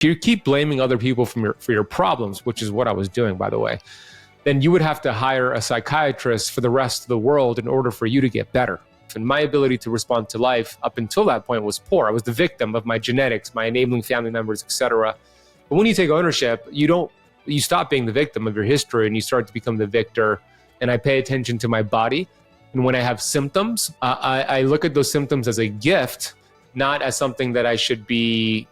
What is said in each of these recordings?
If you keep blaming other people for your problems, which is what I was doing, by the way, then you would have to hire a psychiatrist for the rest of the world in order for you to get better. And my ability to respond to life up until that point was poor. I was the victim of my genetics, my enabling family members, etc. But when you take ownership, you stop being the victim of your history and you start to become the victor. And I pay attention to my body. And when I have symptoms, I look at those symptoms as a gift, not as something that I should be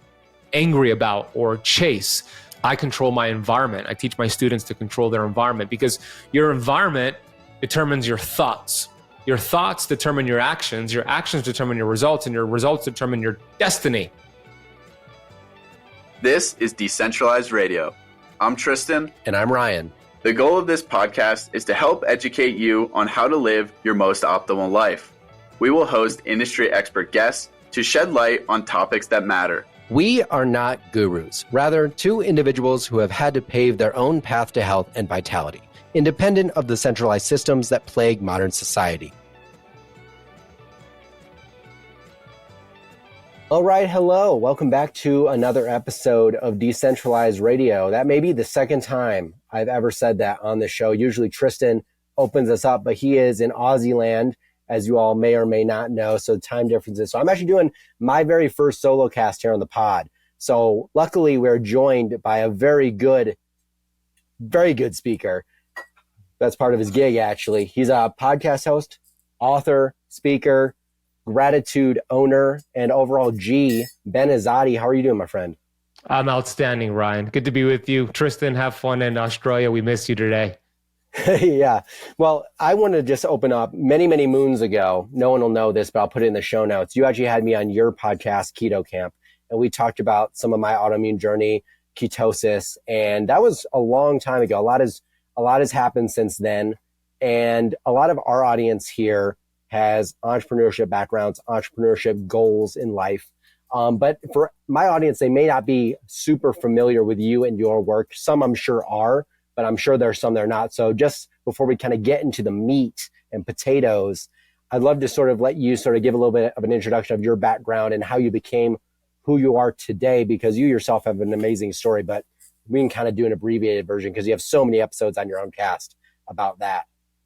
angry about or chase. I control my environment. I teach my students to control their environment because your environment determines your thoughts. Your thoughts determine your actions determine your results, and your results determine your destiny. This is Decentralized Radio. I'm Tristan. And I'm Ryan. The goal of this podcast is to help educate you on how to live your most optimal life. We will host industry expert guests to shed light on topics that matter. We are not gurus, rather two individuals who have had to pave their own path to health and vitality, independent of the centralized systems that plague modern society. All right, hello. Welcome back to another episode of Decentralized Radio. That may be the second time I've ever said that on the show. Usually Tristan opens us up, but he is in Aussie land, as you all may or may not know, so time differences. So I'm actually doing my very first solo cast here on the pod. So luckily we're joined by a very good speaker. That's part of his gig, actually. He's a podcast host, author, speaker, gratitude owner, and overall G, Ben Azadi. How are you doing, my friend? I'm outstanding, Ryan. Good to be with you. Tristan, have fun in Australia. We missed you today. Yeah. Well, I want to just open up many, many moons ago. No one will know this, but I'll put it in the show notes. You actually had me on your podcast, Keto Kamp, and we talked about some of my autoimmune journey, ketosis, and that was a long time ago. A lot has happened since then, and a lot of our audience here has entrepreneurship backgrounds, entrepreneurship goals in life. But for my audience, they may not be super familiar with you and your work. Some I'm sure are, but I'm sure there's some they're not. So just before we kind of get into the meat and potatoes, I'd love to sort of let you sort of give a little bit of an introduction of your background and how you became who you are today, because you yourself have an amazing story, but we can kind of do an abbreviated version because you have so many episodes on your own cast about that.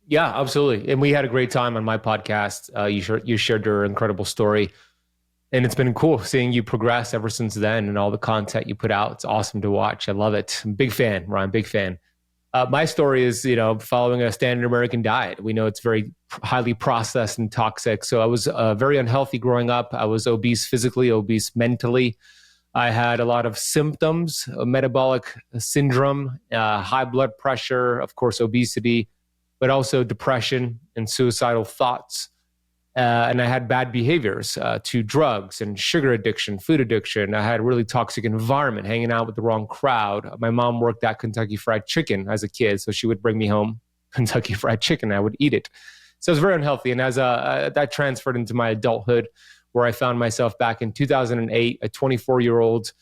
Yeah, absolutely. And we had a great time on my podcast. You shared your incredible story. And it's been cool seeing you progress ever since then and all the content you put out. It's awesome to watch. I love it. I'm a big fan, Ryan, big fan. My story is, following a standard American diet. We know it's very highly processed and toxic. So I was very unhealthy growing up. I was obese physically, obese mentally. I had a lot of symptoms, metabolic syndrome, high blood pressure, of course, obesity, but also depression and suicidal thoughts. And I had bad behaviors to drugs and sugar addiction, food addiction. I had a really toxic environment, hanging out with the wrong crowd. My mom worked at Kentucky Fried Chicken as a kid, so she would bring me home Kentucky Fried Chicken. I would eat it. So I was very unhealthy. And as that transferred into my adulthood, where I found myself back in 2008, a 24-year-old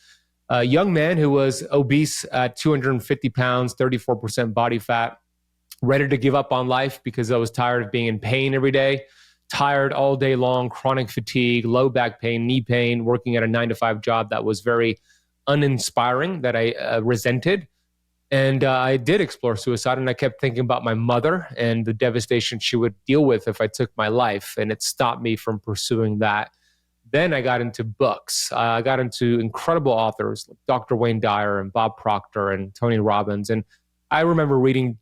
young man who was obese at 250 pounds, 34% body fat, ready to give up on life because I was tired of being in pain every day. Tired all day long, chronic fatigue, low back pain, knee pain, working at a 9-to-5 job that was very uninspiring, that I resented. And I did explore suicide, and I kept thinking about my mother and the devastation she would deal with if I took my life, and it stopped me from pursuing that. Then I got into books. I got into incredible authors like Dr. Wayne Dyer and Bob Proctor and Tony Robbins. And I remember reading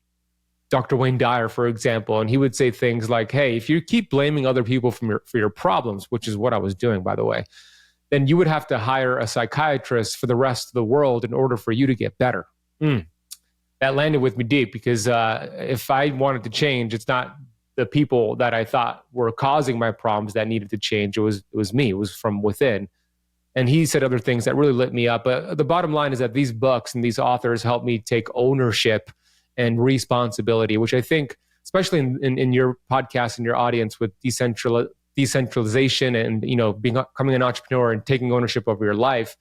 Dr. Wayne Dyer, for example, and he would say things like, hey, if you keep blaming other people for your problems, which is what I was doing, by the way, then you would have to hire a psychiatrist for the rest of the world in order for you to get better. That landed with me deep because if I wanted to change, it's not the people that I thought were causing my problems that needed to change. It was me. It was from within. And he said other things that really lit me up. But the bottom line is that these books and these authors helped me take ownership and responsibility, which I think, especially in your podcast and your audience with decentralization and becoming an entrepreneur and taking ownership over your life,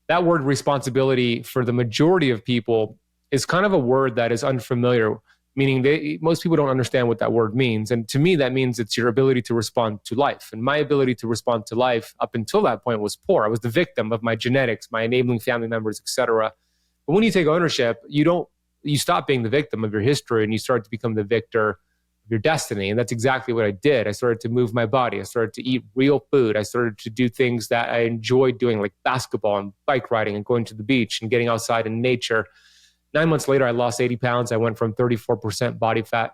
that word responsibility for the majority of people is kind of a word that is unfamiliar meaning most people don't understand what that word means. And to me, that means it's your ability to respond to life. And my ability to respond to life up until that point was poor. I was the victim of my genetics, my enabling family members, etc. But when you take ownership, you stop being the victim of your history and you start to become the victor of your destiny. And that's exactly what I did. I started to move my body. I started to eat real food. I started to do things that I enjoyed doing, like basketball and bike riding and going to the beach and getting outside in nature. 9 months later, I lost 80 pounds. I went from 34% body fat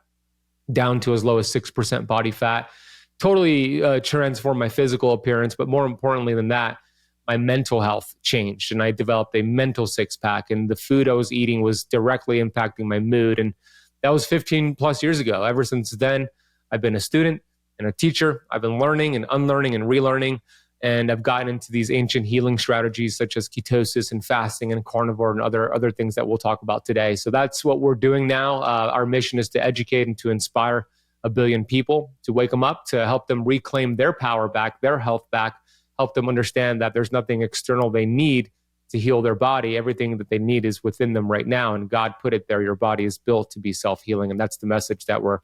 down to as low as 6% body fat. Totally transformed my physical appearance. But more importantly than that, my mental health changed and I developed a mental six-pack, and the food I was eating was directly impacting my mood. And that was 15 plus years ago. Ever since then, I've been a student and a teacher. I've been learning and unlearning and relearning. And I've gotten into these ancient healing strategies such as ketosis and fasting and carnivore and other things that we'll talk about today. So that's what we're doing now. Our mission is to educate and to inspire 1 billion people, to wake them up, to help them reclaim their power back, their health back, help them understand that there's nothing external they need to heal their body. Everything that they need is within them right now. And God put it there. Your body is built to be self-healing. And that's the message that we're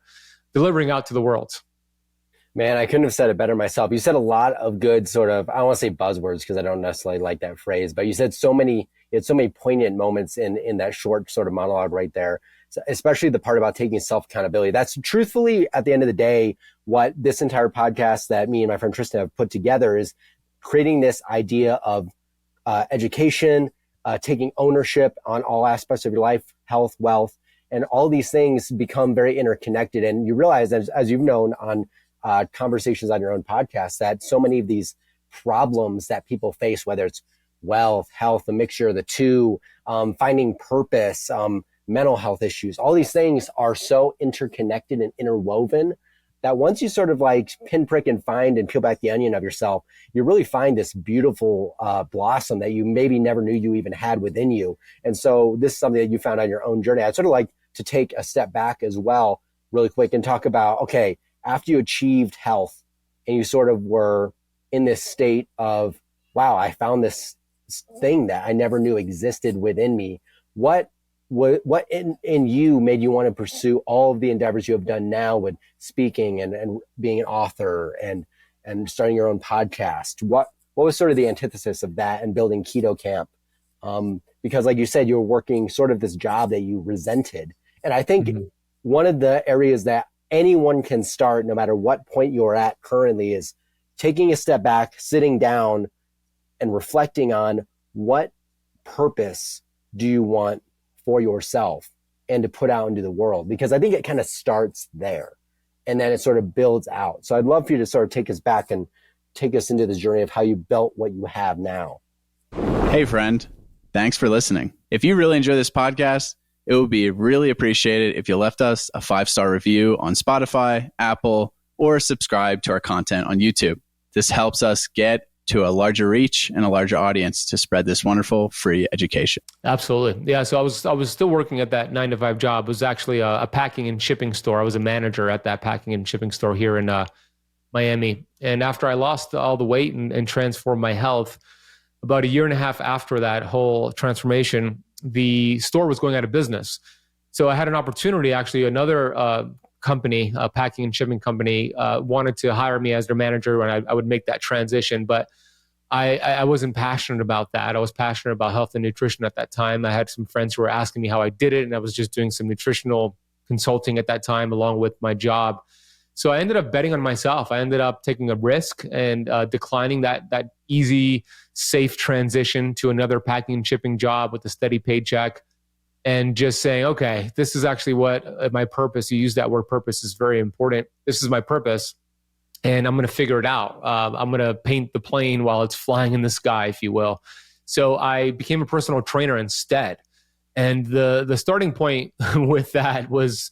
delivering out to the world. Man, I couldn't have said it better myself. You said a lot of good sort of, I don't want to say buzzwords because I don't necessarily like that phrase, but you said you had so many poignant moments in that short sort of monologue right there, so especially the part about taking self-accountability. That's truthfully, at the end of the day, what this entire podcast that me and my friend Tristan have put together is creating this idea of education, taking ownership on all aspects of your life, health, wealth, and all these things become very interconnected. And you realize, as you've known on conversations on your own podcast, that so many of these problems that people face, whether it's wealth, health, a mixture of the two, finding purpose, mental health issues, all these things are so interconnected and interwoven that once you sort of like pinprick and find and peel back the onion of yourself, you really find this beautiful blossom that you maybe never knew you even had within you. And so this is something that you found on your own journey. I'd sort of like to take a step back as well really quick and talk about, okay, after you achieved health and you sort of were in this state of, wow, I found this thing that I never knew existed within me. What in you made you want to pursue all of the endeavors you have done now with speaking and being an author and starting your own podcast? What was sort of the antithesis of that and building Keto Kamp? Because like you said, you were working sort of this job that you resented. And I think one of the areas that anyone can start, no matter what point you're at currently, is taking a step back, sitting down and reflecting on what purpose do you want for yourself and to put out into the world? Because I think it kind of starts there and then it sort of builds out. So I'd love for you to sort of take us back and take us into this journey of how you built what you have now. Hey friend, thanks for listening. If you really enjoy this podcast, it would be really appreciated if you left us a 5-star review on Spotify, Apple, or subscribe to our content on YouTube. This helps us get to a larger reach and a larger audience to spread this wonderful free education. Absolutely. Yeah. So I was still working at that 9-to-5 job. It was actually a packing and shipping store. I was a manager at that packing and shipping store here in Miami. And after I lost all the weight and transformed my health, about 1.5 years after that whole transformation, the store was going out of business. So I had an opportunity, actually, another company, a packing and shipping company, wanted to hire me as their manager, and I would make that transition. But I wasn't passionate about that. I was passionate about health and nutrition at that time. I had some friends who were asking me how I did it, and I was just doing some nutritional consulting at that time along with my job. So I ended up betting on myself. I ended up taking a risk and declining that easy, safe transition to another packing and shipping job with a steady paycheck, and just saying, okay, this is actually what my purpose, you use that word purpose, is very important. This is my purpose, and I'm going to figure it out. I'm going to paint the plane while it's flying in the sky, if you will. So I became a personal trainer instead. And the starting point with that was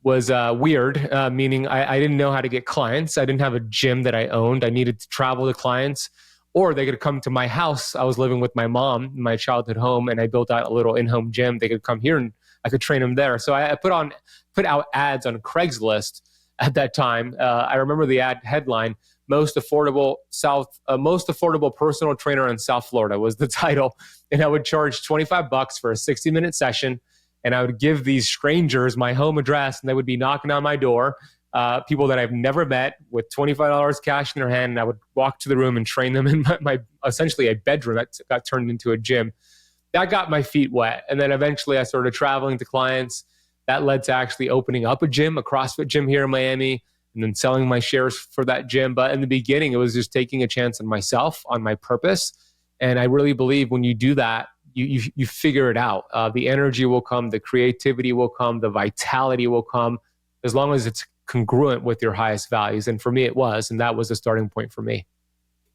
weird, meaning I didn't know how to get clients. I didn't have a gym that I owned. I needed to travel to clients, or they could come to my house. I was living with my mom in my childhood home, and I built out a little in-home gym. They could come here and I could train them there. So I put out ads on Craigslist at that time. I remember the ad headline, most affordable personal trainer in South Florida was the title. And I would charge $25 for a 60-minute session. And I would give these strangers my home address, and they would be knocking on my door, people that I've never met with $25 cash in their hand. And I would walk to the room and train them in my essentially a bedroom that got turned into a gym. That got my feet wet. And then eventually I started traveling to clients. That led to actually opening up a gym, a CrossFit gym here in Miami, and then selling my shares for that gym. But in the beginning, it was just taking a chance on myself, on my purpose. And I really believe when you do that, you figure it out. The energy will come, the creativity will come, the vitality will come, as long as it's congruent with your highest values. And for me, it was, and that was the starting point for me.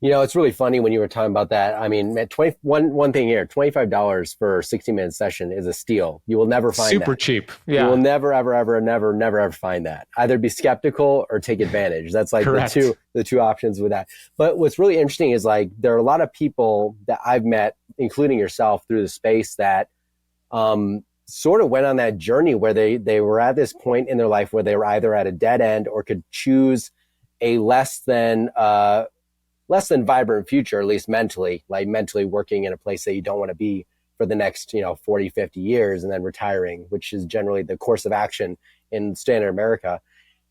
It's really funny when you were talking about that. I mean, one thing here, $25 for a 60-minute session is a steal. You will never find super that. cheap. Yeah. You will never, ever find that. Either be skeptical or take advantage. That's like the two options with that. But what's really interesting is like, there are a lot of people that I've met, including yourself, through the space that, sort of went on that journey where they were at this point in their life where they were either at a dead end or could choose a less than vibrant future, at least mentally working in a place that you don't want to be for the next, 40, 50 years and then retiring, which is generally the course of action in standard America.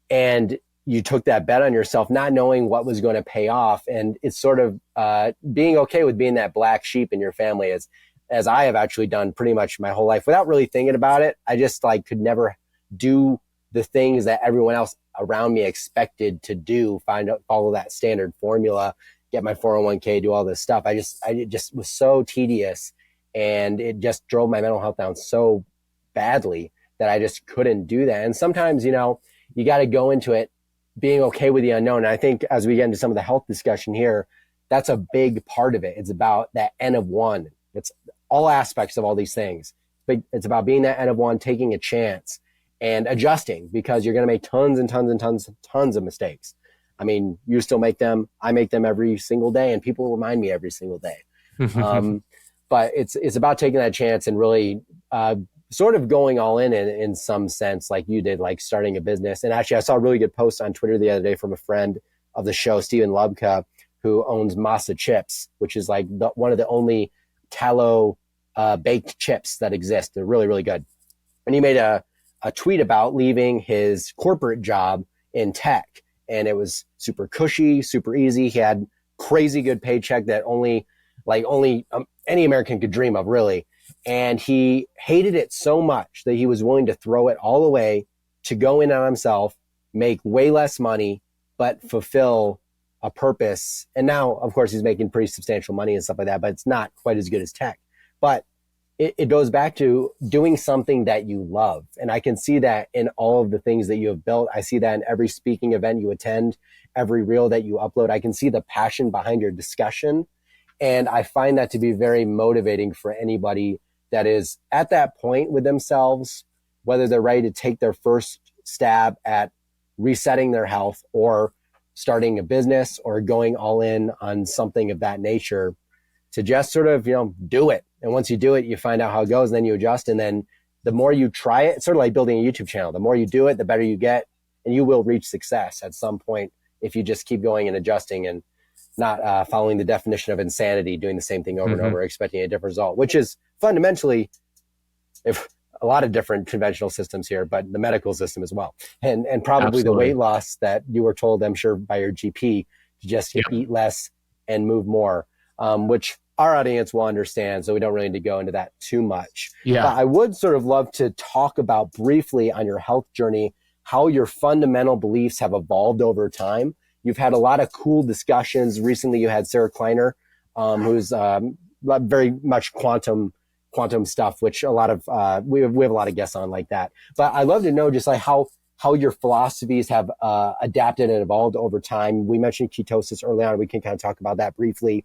And you took that bet on yourself, not knowing what was going to pay off. And it's sort of being okay with being that black sheep in your family, as I have actually done pretty much my whole life without really thinking about it. I just could never do the things that everyone else around me expected to do, follow that standard formula, get my 401k, do all this stuff. It just was so tedious, and it just drove my mental health down so badly that I just couldn't do that. And sometimes, you got to go into it being okay with the unknown. And I think as we get into some of the health discussion here, that's a big part of it. It's about that N of one. It's all aspects of all these things, but it's about being that N of one, taking a chance and adjusting, because you're going to make tons and tons and tons of mistakes. I mean, you still make them. I make them every single day, and people remind me every single day. But it's about taking that chance and really sort of going all in some sense, like you did, like starting a business. And actually, I saw a really good post on Twitter the other day from a friend of the show, Steven Lubka, who owns Masa Chips, which is like one of the only tallow baked chips that exist. They're really, really good. And he made a tweet about leaving his corporate job in tech. And it was super cushy, super easy. He had crazy good paycheck that only any American could dream of, really. And he hated it so much that he was willing to throw it all away to go in on himself, make way less money, but fulfill a purpose. And now, of course, he's making pretty substantial money and stuff like that, but it's not quite as good as tech. But it goes back to doing something that you love. And I can see that in all of the things that you have built. I see that in every speaking event you attend, every reel that you upload. I can see the passion behind your discussion. And I find that to be very motivating for anybody that is at that point with themselves, whether they're ready to take their first stab at resetting their health or starting a business or going all in on something of that nature, to just sort of, do it. And once you do it, you find out how it goes, and then you adjust. And then the more you try it, it's sort of like building a YouTube channel. The more you do it, the better you get, and you will reach success at some point if you just keep going and adjusting and not following the definition of insanity, doing the same thing over and over, expecting a different result, which is fundamentally a lot of different conventional systems here, but the medical system as well. And probably the weight loss that you were told, I'm sure, by your GP to just eat less and move more, which our audience will understand. So we don't really need to go into that too much. Yeah. But I would sort of love to talk about briefly on your health journey, how your fundamental beliefs have evolved over time. You've had a lot of cool discussions. Recently, you had Sarah Kleiner, who's very much quantum stuff, which a lot of we have a lot of guests on like that. But I'd love to know just like how your philosophies have adapted and evolved over time. We mentioned ketosis early on. We can kind of talk about that briefly.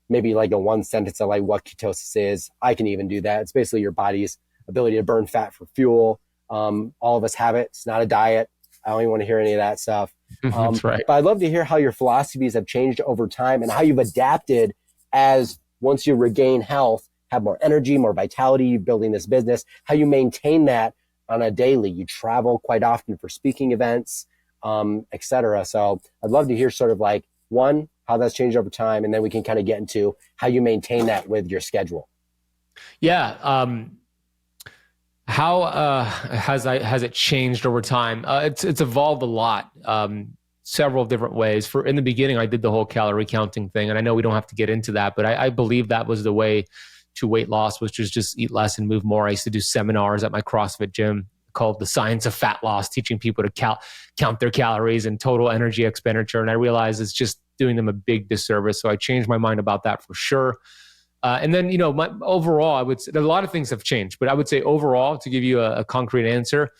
Maybe like a one sentence of like what ketosis is. I can even do that. It's basically your body's ability to burn fat for fuel. All of us have it. It's not a diet. I don't even want to hear any of that stuff. That's right. But I'd love to hear how your philosophies have changed over time and how you've adapted as once you regain health, have more energy, more vitality, you're building this business, how you maintain that on a daily. You travel quite often for speaking events, et cetera. So I'd love to hear sort of like, one, how that's changed over time, and then we can kind of get into how you maintain that with your schedule. Yeah. How has it changed over time? It's evolved a lot, several different ways. For in the beginning, I did the whole calorie counting thing, and I know we don't have to get into that, but I believe that was the way to weight loss, which was just eat less and move more. I used to do seminars at my CrossFit gym called The Science of Fat Loss, teaching people to count their calories and total energy expenditure. And I realized it's just doing them a big disservice. So I changed my mind about that for sure. And then, overall, I would say a lot of things have changed, but I would say overall, to give you a concrete answer,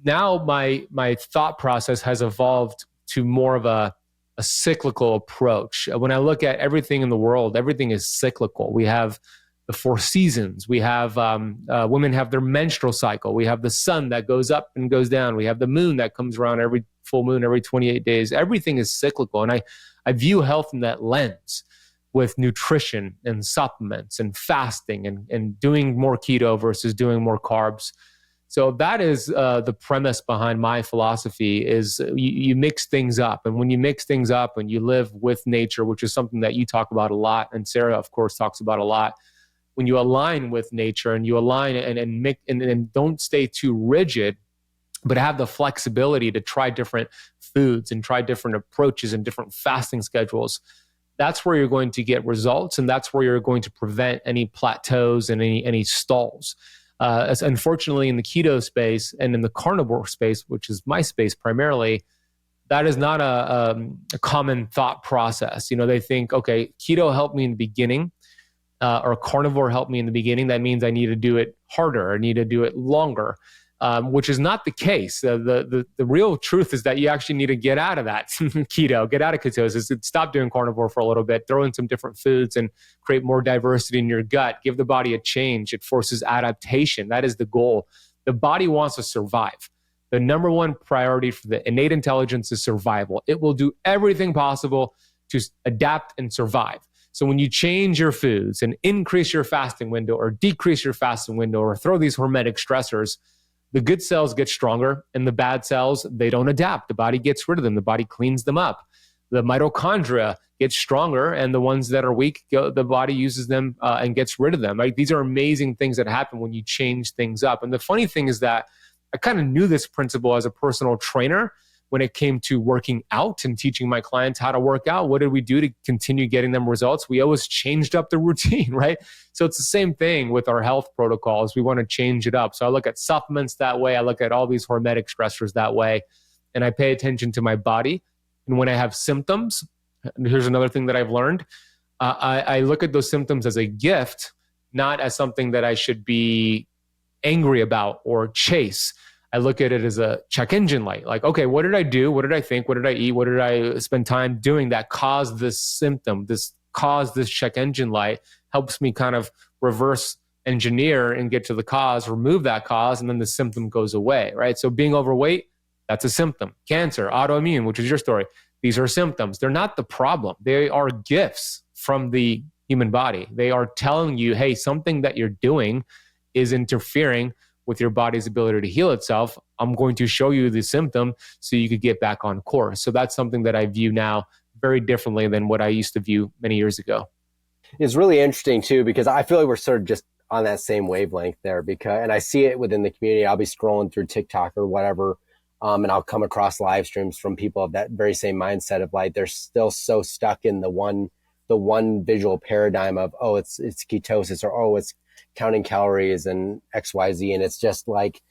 now my thought process has evolved to more of a cyclical approach. When I look at everything in the world, everything is cyclical. We have the 4 seasons. We have women have their menstrual cycle. We have the sun that goes up and goes down. We have the moon that comes around every full moon every 28 days. Everything is cyclical. And I view health in that lens, with nutrition and supplements and fasting and doing more keto versus doing more carbs. So that is the premise behind my philosophy is you mix things up. And when you mix things up and you live with nature, which is something that you talk about a lot, and Sarah, of course, talks about a lot, when you align with nature and you align and don't stay too rigid, but have the flexibility to try different foods and try different approaches and different fasting schedules, that's where you're going to get results, and that's where you're going to prevent any plateaus and any stalls. As unfortunately, in the keto space and in the carnivore space, which is my space primarily, that is not a common thought process. They think, okay, keto helped me in the beginning, or carnivore helped me in the beginning. That means I need to do it harder. I need to do it longer. Which is not the case. The real truth is that you actually need to get out of that keto, get out of ketosis, stop doing carnivore for a little bit, throw in some different foods and create more diversity in your gut, give the body a change. It forces adaptation. That is the goal. The body wants to survive. The number one priority for the innate intelligence is survival. It will do everything possible to adapt and survive. So when you change your foods and increase your fasting window or decrease your fasting window or throw these hormetic stressors, the good cells get stronger and the bad cells, they don't adapt. The body gets rid of them. The body cleans them up. The mitochondria get stronger, and the ones that are weak, the body uses them and gets rid of them. Right? These are amazing things that happen when you change things up. And the funny thing is that I kind of knew this principle as a personal trainer when it came to working out and teaching my clients how to work out. What did we do to continue getting them results? We always changed up the routine, right? So it's the same thing with our health protocols. We want to change it up. So I look at supplements that way. I look at all these hormetic stressors that way, and I pay attention to my body. And when I have symptoms, here's another thing that I've learned. I look at those symptoms as a gift, not as something that I should be angry about or chase. I look at it as a check engine light. Like, okay, what did I do? What did I think? What did I eat? What did I spend time doing that caused this symptom? This caused this check engine light. Helps me kind of reverse engineer and get to the cause, remove that cause, and then the symptom goes away, right? So being overweight, that's a symptom. Cancer, autoimmune, which is your story. These are symptoms. They're not the problem. They are gifts from the human body. They are telling you, hey, something that you're doing is interfering with your body's ability to heal itself. I'm going to show you the symptom so you could get back on course. So that's something that I view now very differently than what I used to view many years ago. It's really interesting too, because I feel like we're sort of just on that same wavelength there, and I see it within the community. I'll be scrolling through TikTok or whatever, and I'll come across live streams from people of that very same mindset of like, they're still so stuck in the one visual paradigm of, oh, it's ketosis, or, oh, it's counting calories and XYZ. And it's just like,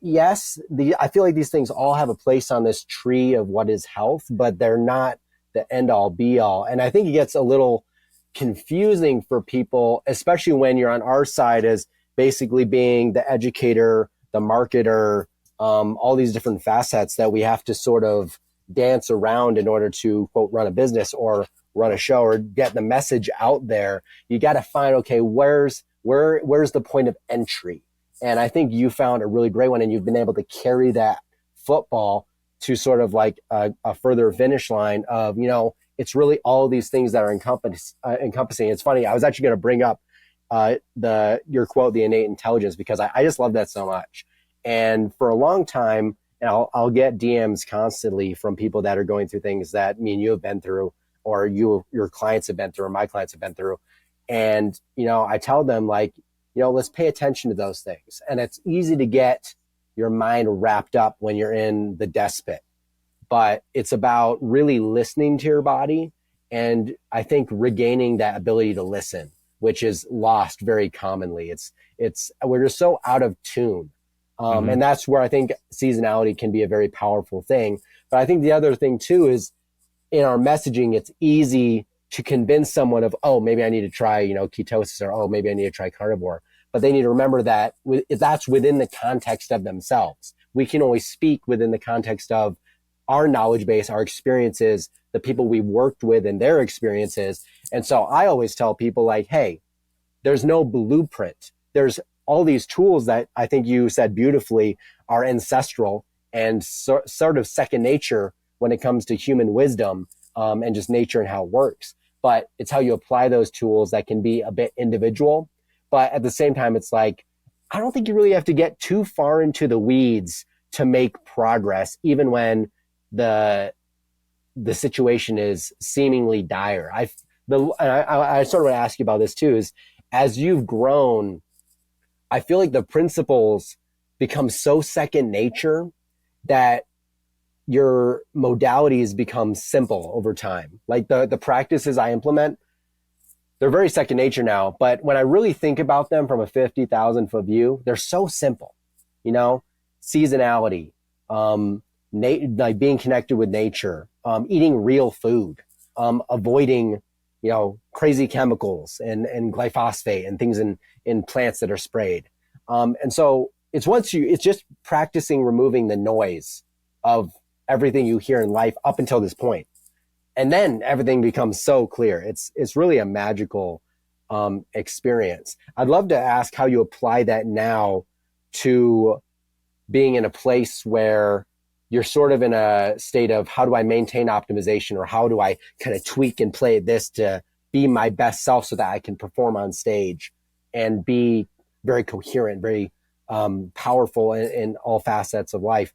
yes, I feel like these things all have a place on this tree of what is health, but they're not the end all be all. And I think it gets a little confusing for people, especially when you're on our side as basically being the educator, the marketer, all these different facets that we have to sort of dance around in order to, quote, run a business or run a show or get the message out there. You got to find, okay, where's the point of entry? And I think you found a really great one, and you've been able to carry that football to sort of like a further finish line of, it's really all these things that are encompassing. It's funny. I was actually going to bring up your quote, the innate intelligence, because I just love that so much. And for a long time, and I'll get DMs constantly from people that are going through things that me and you have been through, or your clients have been through, or my clients have been through. And, I tell them, like, let's pay attention to those things. And it's easy to get your mind wrapped up when you're in the despot, but it's about really listening to your body. And I think regaining that ability to listen, which is lost very commonly. We're just so out of tune. And that's where I think seasonality can be a very powerful thing. But I think the other thing too is in our messaging, it's easy to convince someone of, oh, maybe I need to try, ketosis, or, oh, maybe I need to try carnivore. But they need to remember that that's within the context of themselves. We can only speak within the context of our knowledge base, our experiences, the people we've worked with and their experiences. And so I always tell people like, hey, there's no blueprint. There's all these tools that I think you said beautifully are ancestral and sort of second nature when it comes to human wisdom, and just nature and how it works. But it's how you apply those tools that can be a bit individual. But at the same time, it's like, I don't think you really have to get too far into the weeds to make progress, even when the situation is seemingly dire. I sort of want to ask you about this too, is as you've grown, I feel like the principles become so second nature that your modalities become simple over time. Like the practices I implement, they're very second nature now, but when I really think about them from a 50,000 foot view, they're so simple. Seasonality, like being connected with nature, eating real food, avoiding, crazy chemicals and glyphosate and things in plants that are sprayed. And so it's just practicing removing the noise of everything you hear in life up until this point. And then everything becomes so clear. It's really a magical experience. I'd love to ask how you apply that now to being in a place where you're sort of in a state of, how do I maintain optimization, or how do I kind of tweak and play this to be my best self so that I can perform on stage and be very coherent, very powerful in all facets of life.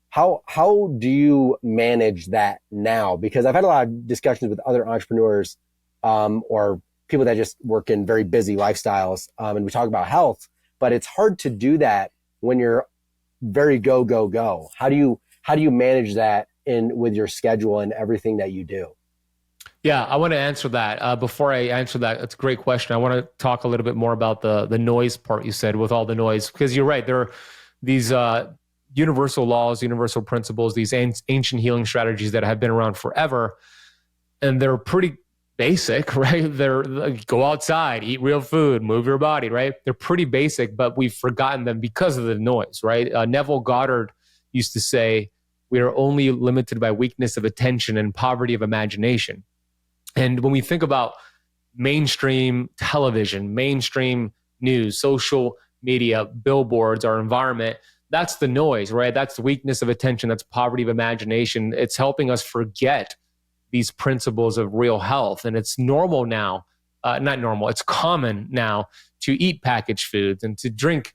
How do you manage that now? Because I've had a lot of discussions with other entrepreneurs or people that just work in very busy lifestyles, and we talk about health, but it's hard to do that when you're very go, go, go. How do you manage that with your schedule and everything that you do? Yeah, I want to answer that. Before I answer that, it's a great question. I want to talk a little bit more about the noise part you said, with all the noise, because you're right. There are these universal laws, universal principles, these ancient healing strategies that have been around forever, and they're pretty basic, right? They're like, go outside, eat real food, move your body, right? They're pretty basic, but we've forgotten them because of the noise, right? Neville Goddard used to say, we are only limited by weakness of attention and poverty of imagination. And when we think about mainstream television, mainstream news, social media, billboards, our environment, that's the noise, right? That's the weakness of attention. That's poverty of imagination. It's helping us forget these principles of real health. And it's normal now, not normal, it's common now to eat packaged foods and to drink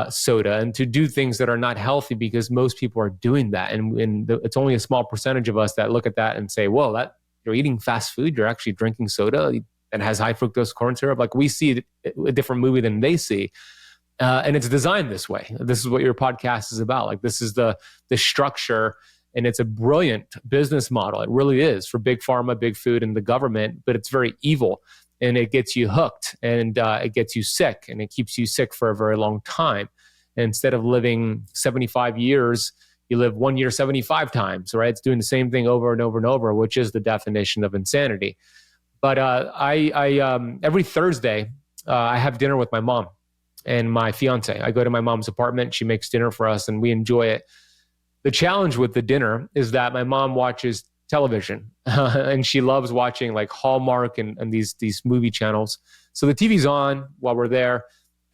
soda and to do things that are not healthy, because most people are doing that. And it's only a small percentage of us that look at that and say, well, that you're eating fast food, you're actually drinking soda that has high fructose corn syrup. Like, we see a different movie than they see. And it's designed this way. This is what your podcast is about. Like, this is the structure, and it's a brilliant business model. It really is, for big pharma, big food, and the government, but it's very evil, and it gets you hooked, and it gets you sick, and it keeps you sick for a very long time. And instead of living 75 years, you live 1 year 75 times, right? It's doing the same thing over and over and over, which is the definition of insanity. But I every Thursday, I have dinner with my mom and my fiance. I go to my mom's apartment. She makes dinner for us, and we enjoy it. The challenge with the dinner is that my mom watches television and she loves watching like Hallmark and these movie channels. So the TV's on while we're there,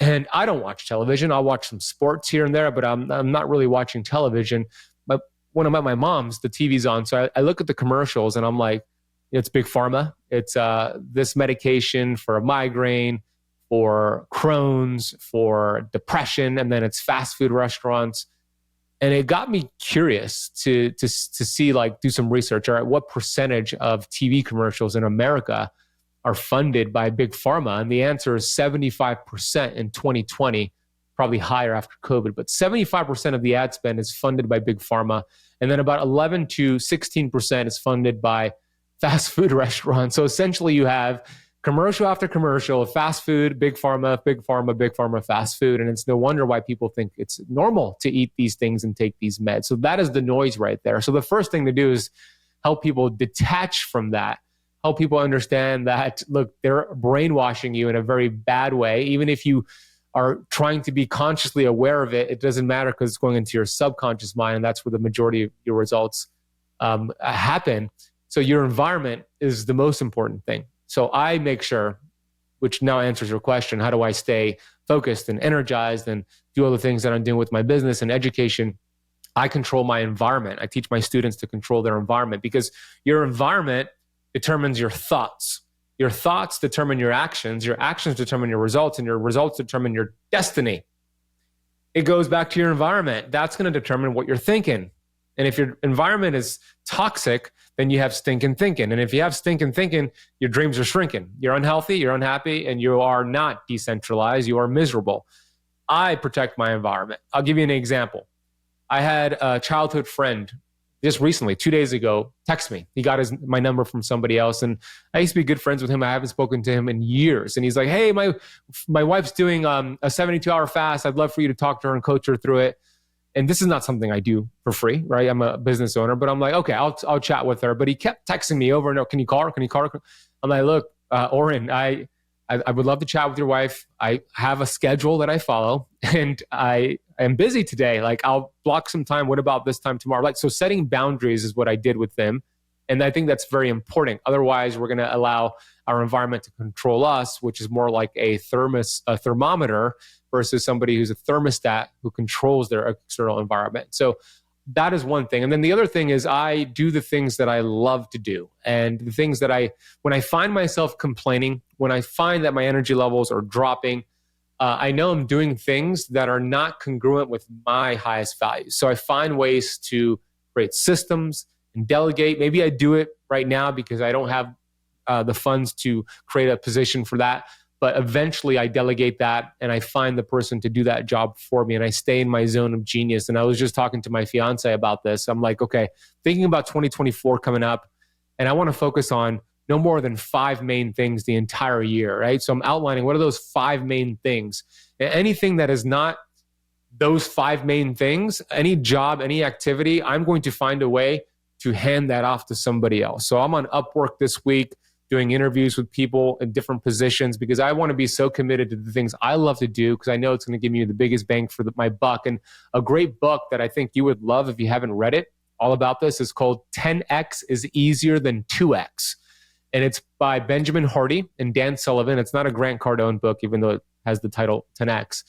and I don't watch television. I'll watch some sports here and there, but I'm not really watching television. But when I'm at my mom's, the TV's on. So I look at the commercials and I'm like, it's big pharma. It's this medication for a migraine, for Crohn's, for depression, and then it's fast food restaurants. And it got me curious to see, like, do some research. All right, what percentage of TV commercials in America are funded by big pharma? And the answer is 75% in 2020, probably higher after COVID, but 75% of the ad spend is funded by big pharma. And then about 11 to 16% is funded by fast food restaurants. So essentially you have commercial after commercial of fast food, big pharma, big pharma, big pharma, fast food. And it's no wonder why people think it's normal to eat these things and take these meds. So that is the noise right there. So the first thing to do is help people detach from that, help people understand that, look, they're brainwashing you in a very bad way. Even if you are trying to be consciously aware of it, it doesn't matter because it's going into your subconscious mind. And that's where the majority of your results happen. So your environment is the most important thing. So I make sure, which now answers your question, how do I stay focused and energized and do all the things that I'm doing with my business and education? I control my environment. I teach my students to control their environment because your environment determines your thoughts. Your thoughts determine your actions determine your results, and your results determine your destiny. It goes back to your environment. That's going to determine what you're thinking. And if your environment is toxic, then you have stinking thinking. And if you have stinking thinking, your dreams are shrinking. You're unhealthy, you're unhappy, and you are not decentralized. You are miserable. I protect my environment. I'll give you an example. I had a childhood friend just recently, 2 days ago, text me. He got my number from somebody else. And I used to be good friends with him. I haven't spoken to him in years. And he's like, hey, my wife's doing a 72-hour fast. I'd love for you to talk to her and coach her through it. And this is not something I do for free, right? I'm a business owner, but I'm like, okay, I'll chat with her. But he kept texting me over and over, can you call her? Can you call her? I'm like, look, Oren, I would love to chat with your wife. I have a schedule that I follow and I am busy today. Like I'll block some time. What about this time tomorrow? Like, so setting boundaries is what I did with them. And I think that's very important. Otherwise, we're going to allow our environment to control us, which is more like a thermometer versus somebody who's a thermostat who controls their external environment. So that is one thing. And then the other thing is I do the things that I love to do. And the things that when I find myself complaining, when I find that my energy levels are dropping, I know I'm doing things that are not congruent with my highest values. So I find ways to create systems and delegate. Maybe I do it right now because I don't have the funds to create a position for that. But eventually I delegate that and I find the person to do that job for me and I stay in my zone of genius. And I was just talking to my fiance about this. I'm like, okay, thinking about 2024 coming up and I want to focus on no more than 5 main things the entire year, right? So I'm outlining what are those 5 main things. And anything that is not those 5 main things, any job, any activity, I'm going to find a way to hand that off to somebody else. So I'm on Upwork this week, doing interviews with people in different positions because I want to be so committed to the things I love to do because I know it's going to give me the biggest bang for my buck. And a great book that I think you would love if you haven't read it, all about this, is called 10X is Easier Than 2X. And it's by Benjamin Hardy and Dan Sullivan. It's not a Grant Cardone book, even though it has the title 10X.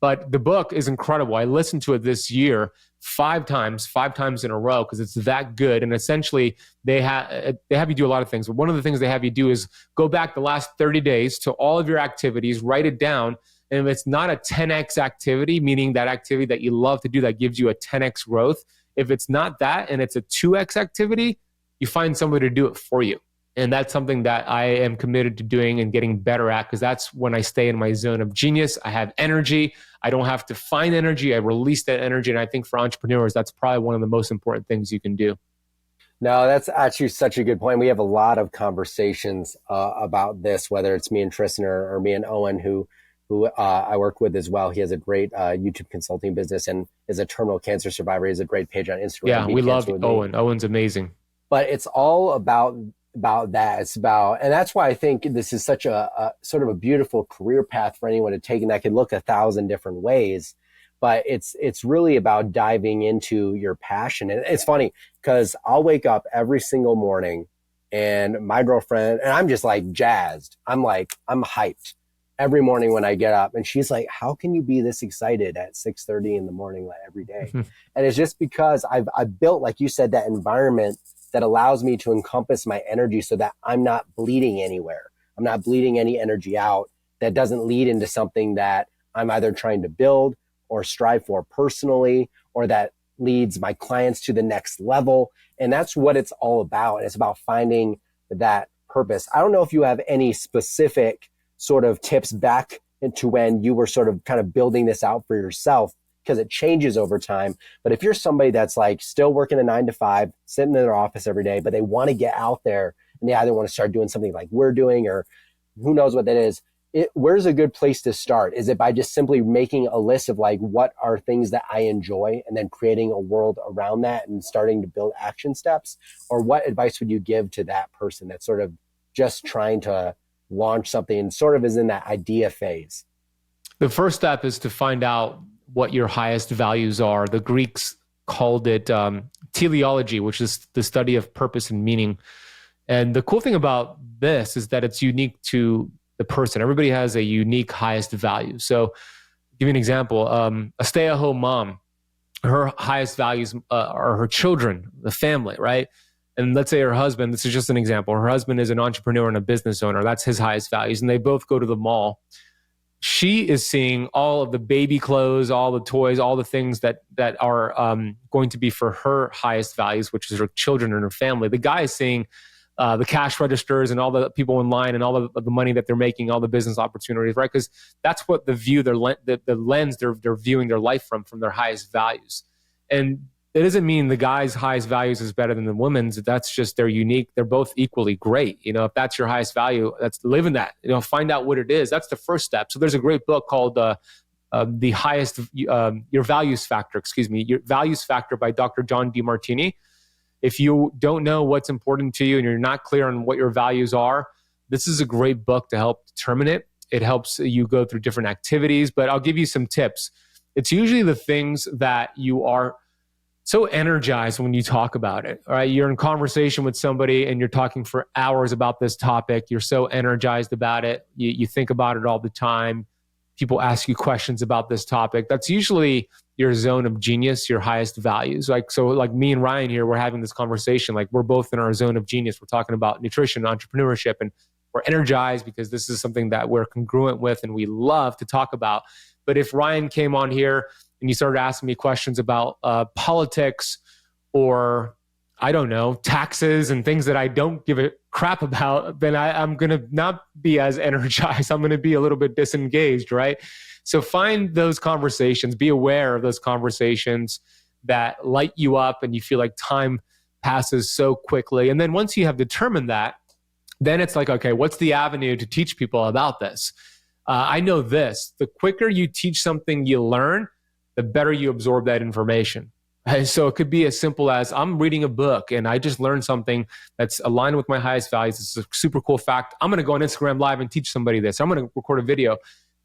But the book is incredible. I listened to it this year 5 times in a row because it's that good. And essentially, they have you do a lot of things. But one of the things they have you do is go back the last 30 days to all of your activities, write it down. And if it's not a 10X activity, meaning that activity that you love to do that gives you a 10X growth, if it's not that and it's a 2X activity, you find somebody to do it for you. And that's something that I am committed to doing and getting better at because that's when I stay in my zone of genius. I have energy. I don't have to find energy. I release that energy. And I think for entrepreneurs, that's probably one of the most important things you can do. No, that's actually such a good point. We have a lot of conversations about this, whether it's me and Tristan or me and Owen, who I work with as well. He has a great YouTube consulting business and is a terminal cancer survivor. He has a great page on Instagram. Yeah, we love Owen. Owen's amazing. But it's all about that. It's about, and that's why I think this is such a sort of a beautiful career path for anyone to take, and that could look 1,000 different ways. But it's really about diving into your passion. And it's funny because I'll wake up every single morning and my girlfriend, and I'm just like jazzed. I'm hyped every morning when I get up. And she's like, how can you be this excited at 6:30 in the morning like every day? And it's just because I've built, like you said, that environment that allows me to encompass my energy so that I'm not bleeding anywhere. I'm not bleeding any energy out that doesn't lead into something that I'm either trying to build or strive for personally, or that leads my clients to the next level. And that's what it's all about. And it's about finding that purpose. I don't know if you have any specific sort of tips back into when you were sort of kind of building this out for yourself, because it changes over time. But if you're somebody that's like still working a 9 to 5, sitting in their office every day, but they want to get out there and they either want to start doing something like we're doing, or who knows what that is, where's a good place to start? Is it by just simply making a list of like, what are things that I enjoy, and then creating a world around that and starting to build action steps? Or what advice would you give to that person that's sort of just trying to launch something and sort of is in that idea phase? The first step is to find out what your highest values are. The Greeks called it teleology, which is the study of purpose and meaning. And the cool thing about this is that it's unique to the person. Everybody has a unique highest value. So give you an example, a stay-at-home mom, her highest values are her children, the family, right? And let's say her husband, this is just an example, her husband is an entrepreneur and a business owner. That's his highest values. And they both go to the mall. She is seeing all of the baby clothes, all the toys, all the things that are going to be for her highest values, which is her children and her family. The guy is seeing the cash registers and all the people in line and all of the money that they're making, all the business opportunities, right? Because that's what the lens they're viewing their life from their highest values. And it doesn't mean the guy's highest values is better than the woman's. That's just they're unique. They're both equally great. If that's your highest value, that's live in that. Find out what it is. That's the first step. So there's a great book called The Highest Your Values Factor. Your Values Factor by Dr. John Demartini. If you don't know what's important to you and you're not clear on what your values are, this is a great book to help determine it. It helps you go through different activities, but I'll give you some tips. It's usually the things that you are so energized when you talk about it, right? You're in conversation with somebody and you're talking for hours about this topic. You're so energized about it. You think about it all the time. People ask you questions about this topic. That's usually your zone of genius, your highest values. Like me and Ryan here, we're having this conversation. Like we're both in our zone of genius. We're talking about nutrition, entrepreneurship, and we're energized because this is something that we're congruent with and we love to talk about. But if Ryan came on here and you started asking me questions about politics or, I don't know, taxes and things that I don't give a crap about, then I'm going to not be as energized. I'm going to be a little bit disengaged, right? So find those conversations, be aware of those conversations that light you up and you feel like time passes so quickly. And then once you have determined that, then it's like, okay, what's the avenue to teach people about this? I know this, the quicker you teach something you learn, the better you absorb that information. Right? So it could be as simple as I'm reading a book and I just learned something that's aligned with my highest values. It's a super cool fact. I'm going to go on Instagram Live and teach somebody this. I'm going to record a video.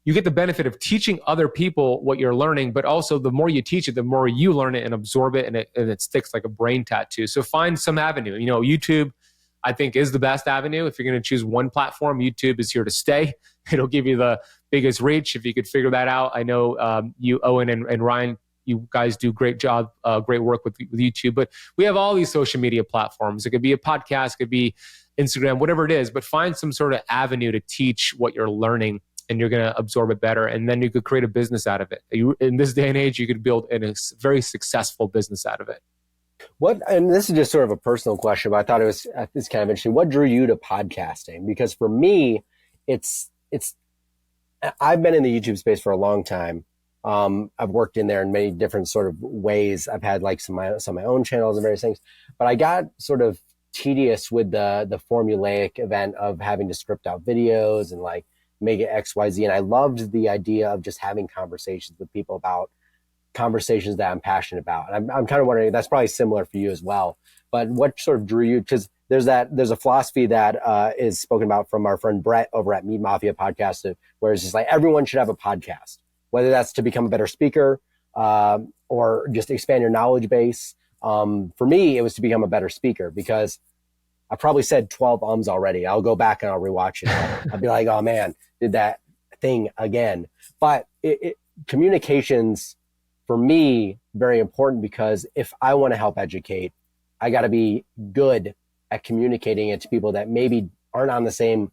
You get the benefit of teaching other people what you're learning, but also the more you teach it, the more you learn it and absorb it, and it sticks like a brain tattoo. So find some avenue. YouTube, I think, is the best avenue. If you're going to choose one platform, YouTube is here to stay. It'll give you the biggest reach. If you could figure that out, I know you, Owen and Ryan, you guys do great work with YouTube. But we have all these social media platforms. It could be a podcast, it could be Instagram, whatever it is. But find some sort of avenue to teach what you're learning, and you're going to absorb it better. And then you could create a business out of it. In this day and age, you could build a very successful business out of it. And this is just sort of a personal question, but I thought it's kind of interesting. What drew you to podcasting? Because for me, I've been in the YouTube space for a long time. I've worked in there in many different sort of ways. I've had like some of my own channels and various things, but I got sort of tedious with the formulaic event of having to script out videos and like make it XYZ. And I loved the idea of just having conversations with people about conversations that I'm passionate about. And I'm kind of wondering, that's probably similar for you as well, but what sort of drew you? Because there's a philosophy that is spoken about from our friend Brett over at Meat Mafia podcast, where it's just like everyone should have a podcast, whether that's to become a better speaker or just expand your knowledge base. For me, it was to become a better speaker, because I probably said 12 ums already. I'll go back and I'll rewatch it. I'll be like, oh man, did that thing again. But communications, for me, very important, because if I want to help educate, I got to be good at communicating it to people that maybe aren't on the same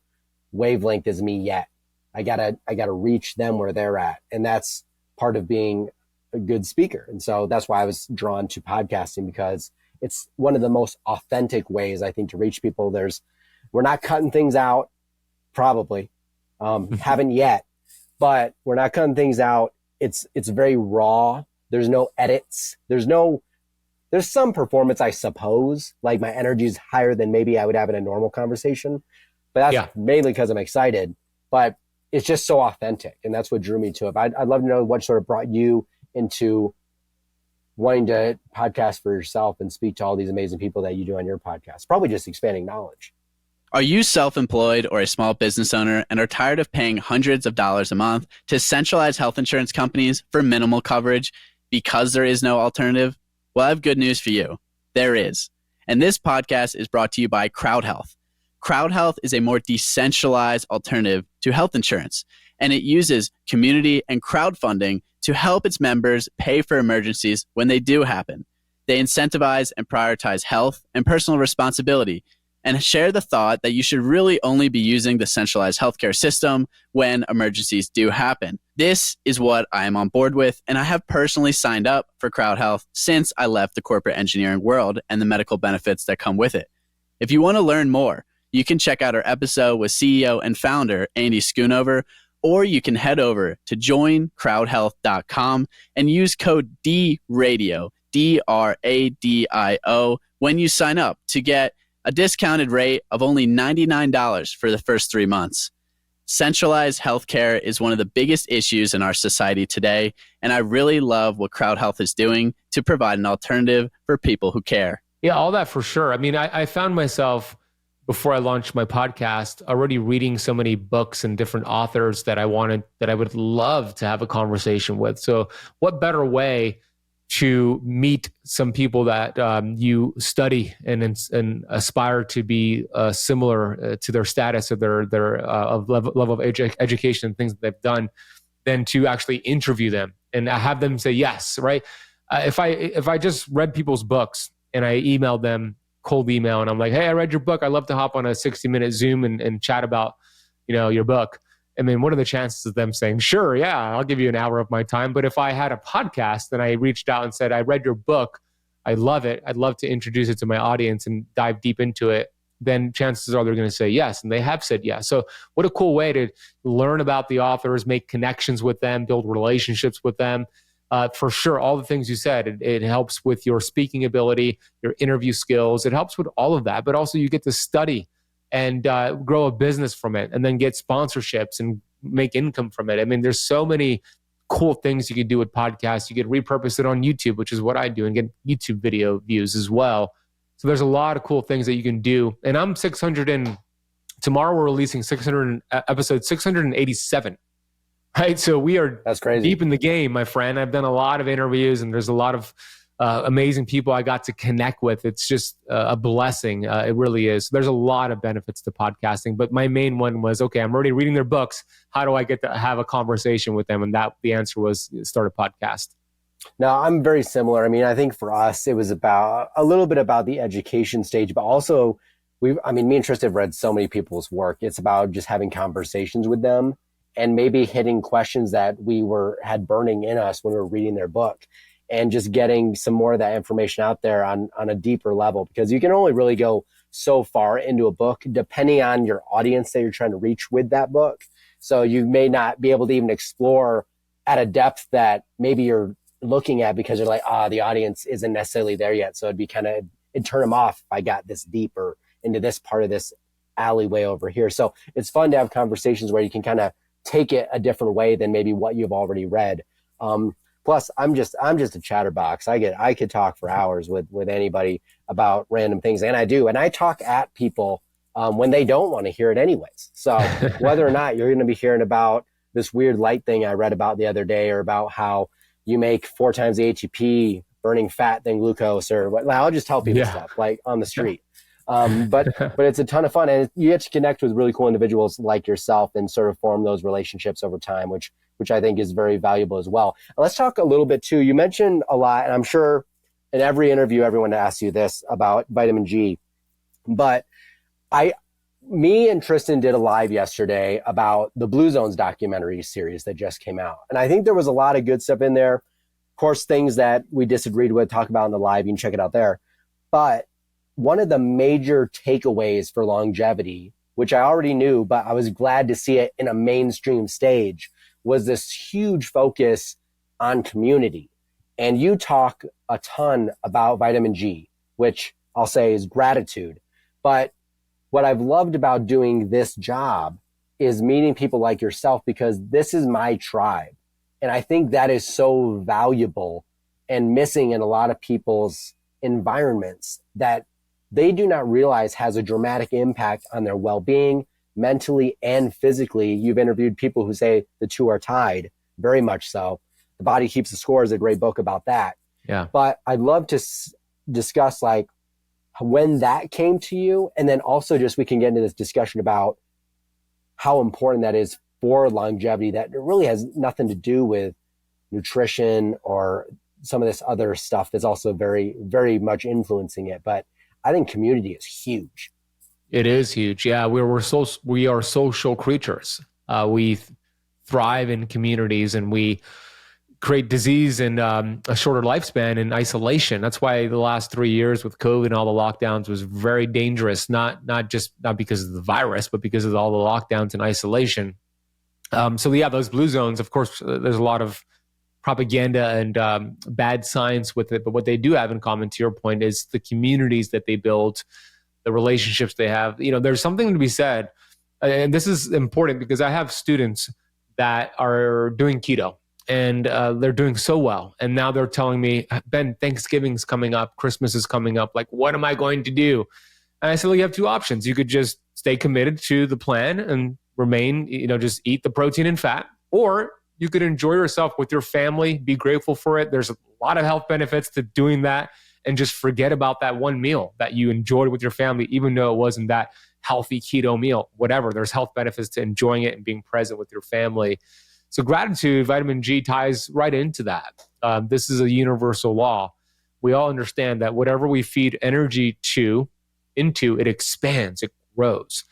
wavelength as me yet. I gotta reach them where they're at. And that's part of being a good speaker. And so that's why I was drawn to podcasting, because it's one of the most authentic ways, I think, to reach people. There's We're not cutting things out, probably. Haven't yet, but we're not cutting things out. It's very raw. There's no edits. There's some performance, I suppose. Like my energy is higher than maybe I would have in a normal conversation, but that's mainly because I'm excited. But it's just so authentic, and that's what drew me to it. But I'd love to know what sort of brought you into wanting to podcast for yourself and speak to all these amazing people that you do on your podcast. Probably just expanding knowledge. Are you self-employed or a small business owner and are tired of paying hundreds of dollars a month to centralized health insurance companies for minimal coverage because there is no alternative? Well, I have good news for you. There is. And this podcast is brought to you by Crowd Health. Crowd Health is a more decentralized alternative to health insurance, and it uses community and crowdfunding to help its members pay for emergencies when they do happen. They incentivize and prioritize health and personal responsibility and share the thought that you should really only be using the centralized healthcare system when emergencies do happen. This is what I am on board with, and I have personally signed up for Crowd Health since I left the corporate engineering world and the medical benefits that come with it. If you want to learn more, you can check out our episode with CEO and founder Andy Schoonover, or you can head over to joincrowdhealth.com and use code DRADIO, DRADIO, when you sign up to get a discounted rate of only $99 for the first 3 months. Centralized healthcare is one of the biggest issues in our society today, and I really love what Crowd Health is doing to provide an alternative for people who care. Yeah, all that for sure. I mean, I found myself, before I launched my podcast, already reading so many books and different authors that I would love to have a conversation with. So what better way to meet some people that you study and aspire to be similar to their status or their level of education and things that they've done, than to actually interview them and have them say yes, right? If I just read people's books and I emailed them, cold email, and I'm like, hey, I read your book. I'd love to hop on a 60-minute Zoom and chat about, your book. I mean, what are the chances of them saying, sure, yeah, I'll give you an hour of my time. But if I had a podcast and I reached out and said, I read your book, I love it, I'd love to introduce it to my audience and dive deep into it, then chances are they're going to say yes. And they have said yes. So what a cool way to learn about the authors, make connections with them, build relationships with them. For sure, all the things you said, it helps with your speaking ability, your interview skills. It helps with all of that. But also you get to study and grow a business from it, and then get sponsorships and make income from it. I mean, there's so many cool things you can do with podcasts. You could repurpose it on YouTube, which is what I do, and get YouTube video views as well. So there's a lot of cool things that you can do. And I'm tomorrow we're releasing episode 687. Right. So that's crazy. Deep in the game, my friend. I've done a lot of interviews, and there's a lot of amazing people I got to connect with. It's just a blessing. It really is. There's a lot of benefits to podcasting, but my main one was, okay, I'm already reading their books. How do I get to have a conversation with them? And the answer was start a podcast. No, I'm very similar. I mean, I think for us, it was about a little bit about the education stage, but also me and Tristan have read so many people's work. It's about just having conversations with them and maybe hitting questions that had burning in us when we were reading their book, and just getting some more of that information out there on a deeper level, because you can only really go so far into a book depending on your audience that you're trying to reach with that book. So you may not be able to even explore at a depth that maybe you're looking at because you're like, the audience isn't necessarily there yet. So it'd turn them off if I got this deeper into this part of this alleyway over here. So it's fun to have conversations where you can kind of take it a different way than maybe what you've already read. Plus, I'm just a chatterbox. I could talk for hours with anybody about random things, and I do. And I talk at people when they don't want to hear it anyways. So whether or not you're going to be hearing about this weird light thing I read about the other day, or about how you make 4 times the ATP burning fat than glucose, or what, I'll just tell people stuff like on the street. But it's a ton of fun, and you get to connect with really cool individuals like yourself and sort of form those relationships over time, which I think is very valuable as well. Let's talk a little bit too. You mentioned a lot, and I'm sure in every interview, everyone asks you this about vitamin G, but me and Tristan did a live yesterday about the Blue Zones documentary series that just came out. And I think there was a lot of good stuff in there. Of course, things that we disagreed with, talk about in the live, you can check it out there. But one of the major takeaways for longevity, which I already knew, but I was glad to see it in a mainstream stage, was this huge focus on community. And you talk a ton about vitamin G, which I'll say is gratitude. But what I've loved about doing this job is meeting people like yourself, because this is my tribe. And I think that is so valuable and missing in a lot of people's environments, that they do not realize has a dramatic impact on their well-being, mentally and physically. You've interviewed people who say the two are tied, very much so. The Body Keeps the Score is a great book about that. Yeah. But I'd love to discuss like when that came to you, and then also just we can get into this discussion about how important that is for longevity, that it really has nothing to do with nutrition or some of this other stuff that's also very, very much influencing it. But I think community is huge. It is huge. Yeah. We are social creatures. We thrive in communities, and we create disease and a shorter lifespan in isolation. That's why the last 3 years with COVID and all the lockdowns was very dangerous, not because of the virus, but because of all the lockdowns and isolation. So yeah, those blue zones, of course, there's a lot of propaganda and bad science with it, but what they do have in common, to your point, is the communities that they build, the relationships they have. You know, there's something to be said, and this is important because I have students that are doing keto, and they're doing so well. And now they're telling me, Ben, Thanksgiving's coming up, Christmas is coming up. Like, what am I going to do? And I said, well, you have two options. You could just stay committed to the plan and remain, just eat the protein and fat, or you could enjoy yourself with your family, be grateful for it. There's a lot of health benefits to doing that, and just forget about that one meal that you enjoyed with your family, even though it wasn't that healthy keto meal, whatever. There's health benefits to enjoying it and being present with your family. So gratitude, vitamin G ties right into that. This is a universal law. We all understand that whatever we feed energy into, it expands, it grows.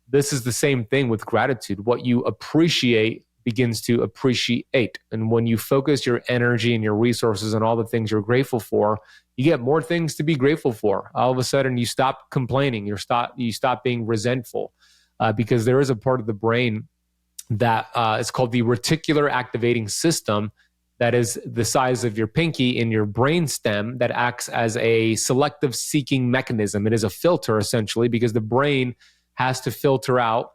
This is the same thing with gratitude. What you appreciate begins to appreciate. And when you focus your energy and your resources on all the things you're grateful for, you get more things to be grateful for. All of a sudden, you stop complaining. You stop being resentful, because there is a part of the brain that is called the reticular activating system, that is the size of your pinky in your brain stem, that acts as a selective seeking mechanism. It is a filter, essentially, because the brain has to filter out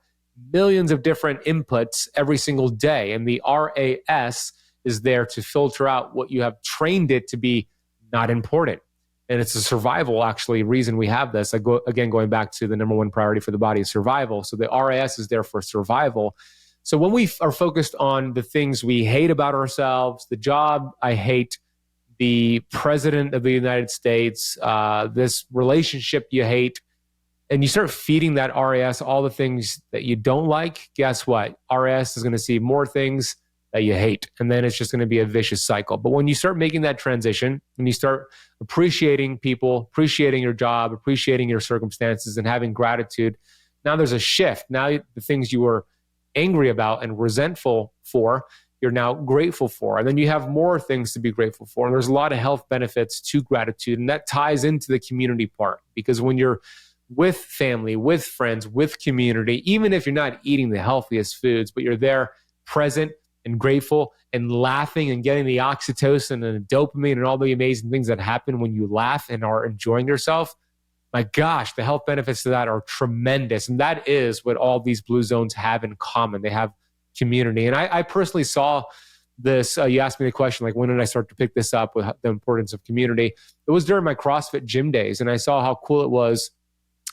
millions of different inputs every single day. And the RAS is there to filter out what you have trained it to be not important. And it's a survival, actually, reason we have this. Going back to the number one priority for the body is survival. So the RAS is there for survival. So when we are focused on the things we hate about ourselves, the job I hate, the president of the United States, this relationship you hate, and you start feeding that RAS all the things that you don't like, guess what? RAS is going to see more things that you hate. And then it's just going to be a vicious cycle. But when you start making that transition, when you start appreciating people, appreciating your job, appreciating your circumstances, and having gratitude, now there's a shift. Now the things you were angry about and resentful for, you're now grateful for. And then you have more things to be grateful for. And there's a lot of health benefits to gratitude. And that ties into the community part, because when you're with family, with friends, with community, even if you're not eating the healthiest foods, but you're there present and grateful and laughing and getting the oxytocin and the dopamine and all the amazing things that happen when you laugh and are enjoying yourself, my gosh, the health benefits to that are tremendous. And that is what all these blue zones have in common. They have community. And I personally saw this. You asked me the question, like, when did I start to pick this up with the importance of community? It was during my CrossFit gym days. And I saw how cool it was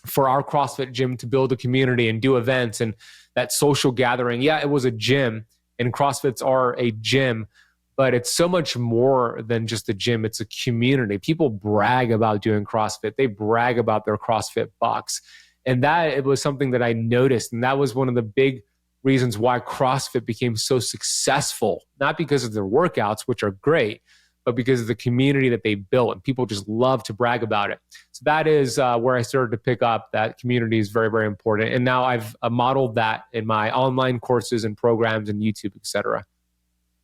for our CrossFit gym to build a community and do events and that social gathering. Yeah, it was a gym, and CrossFits are a gym, but it's so much more than just a gym. It's a community. People brag about doing CrossFit. They brag about their CrossFit box. And that, it was something that I noticed. And that was one of the big reasons why CrossFit became so successful, not because of their workouts, which are great, but because of the community that they built, and people just love to brag about it. So that is where I started to pick up that community is very, very important. And now I've modeled that in my online courses and programs and YouTube, et cetera.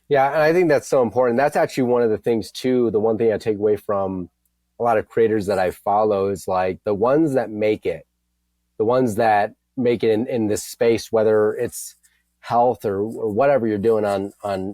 Yeah, and I think that's so important. That's actually one of the things too, the one thing I take away from a lot of creators that I follow is like the ones that make it in this space, whether it's health or whatever you're doing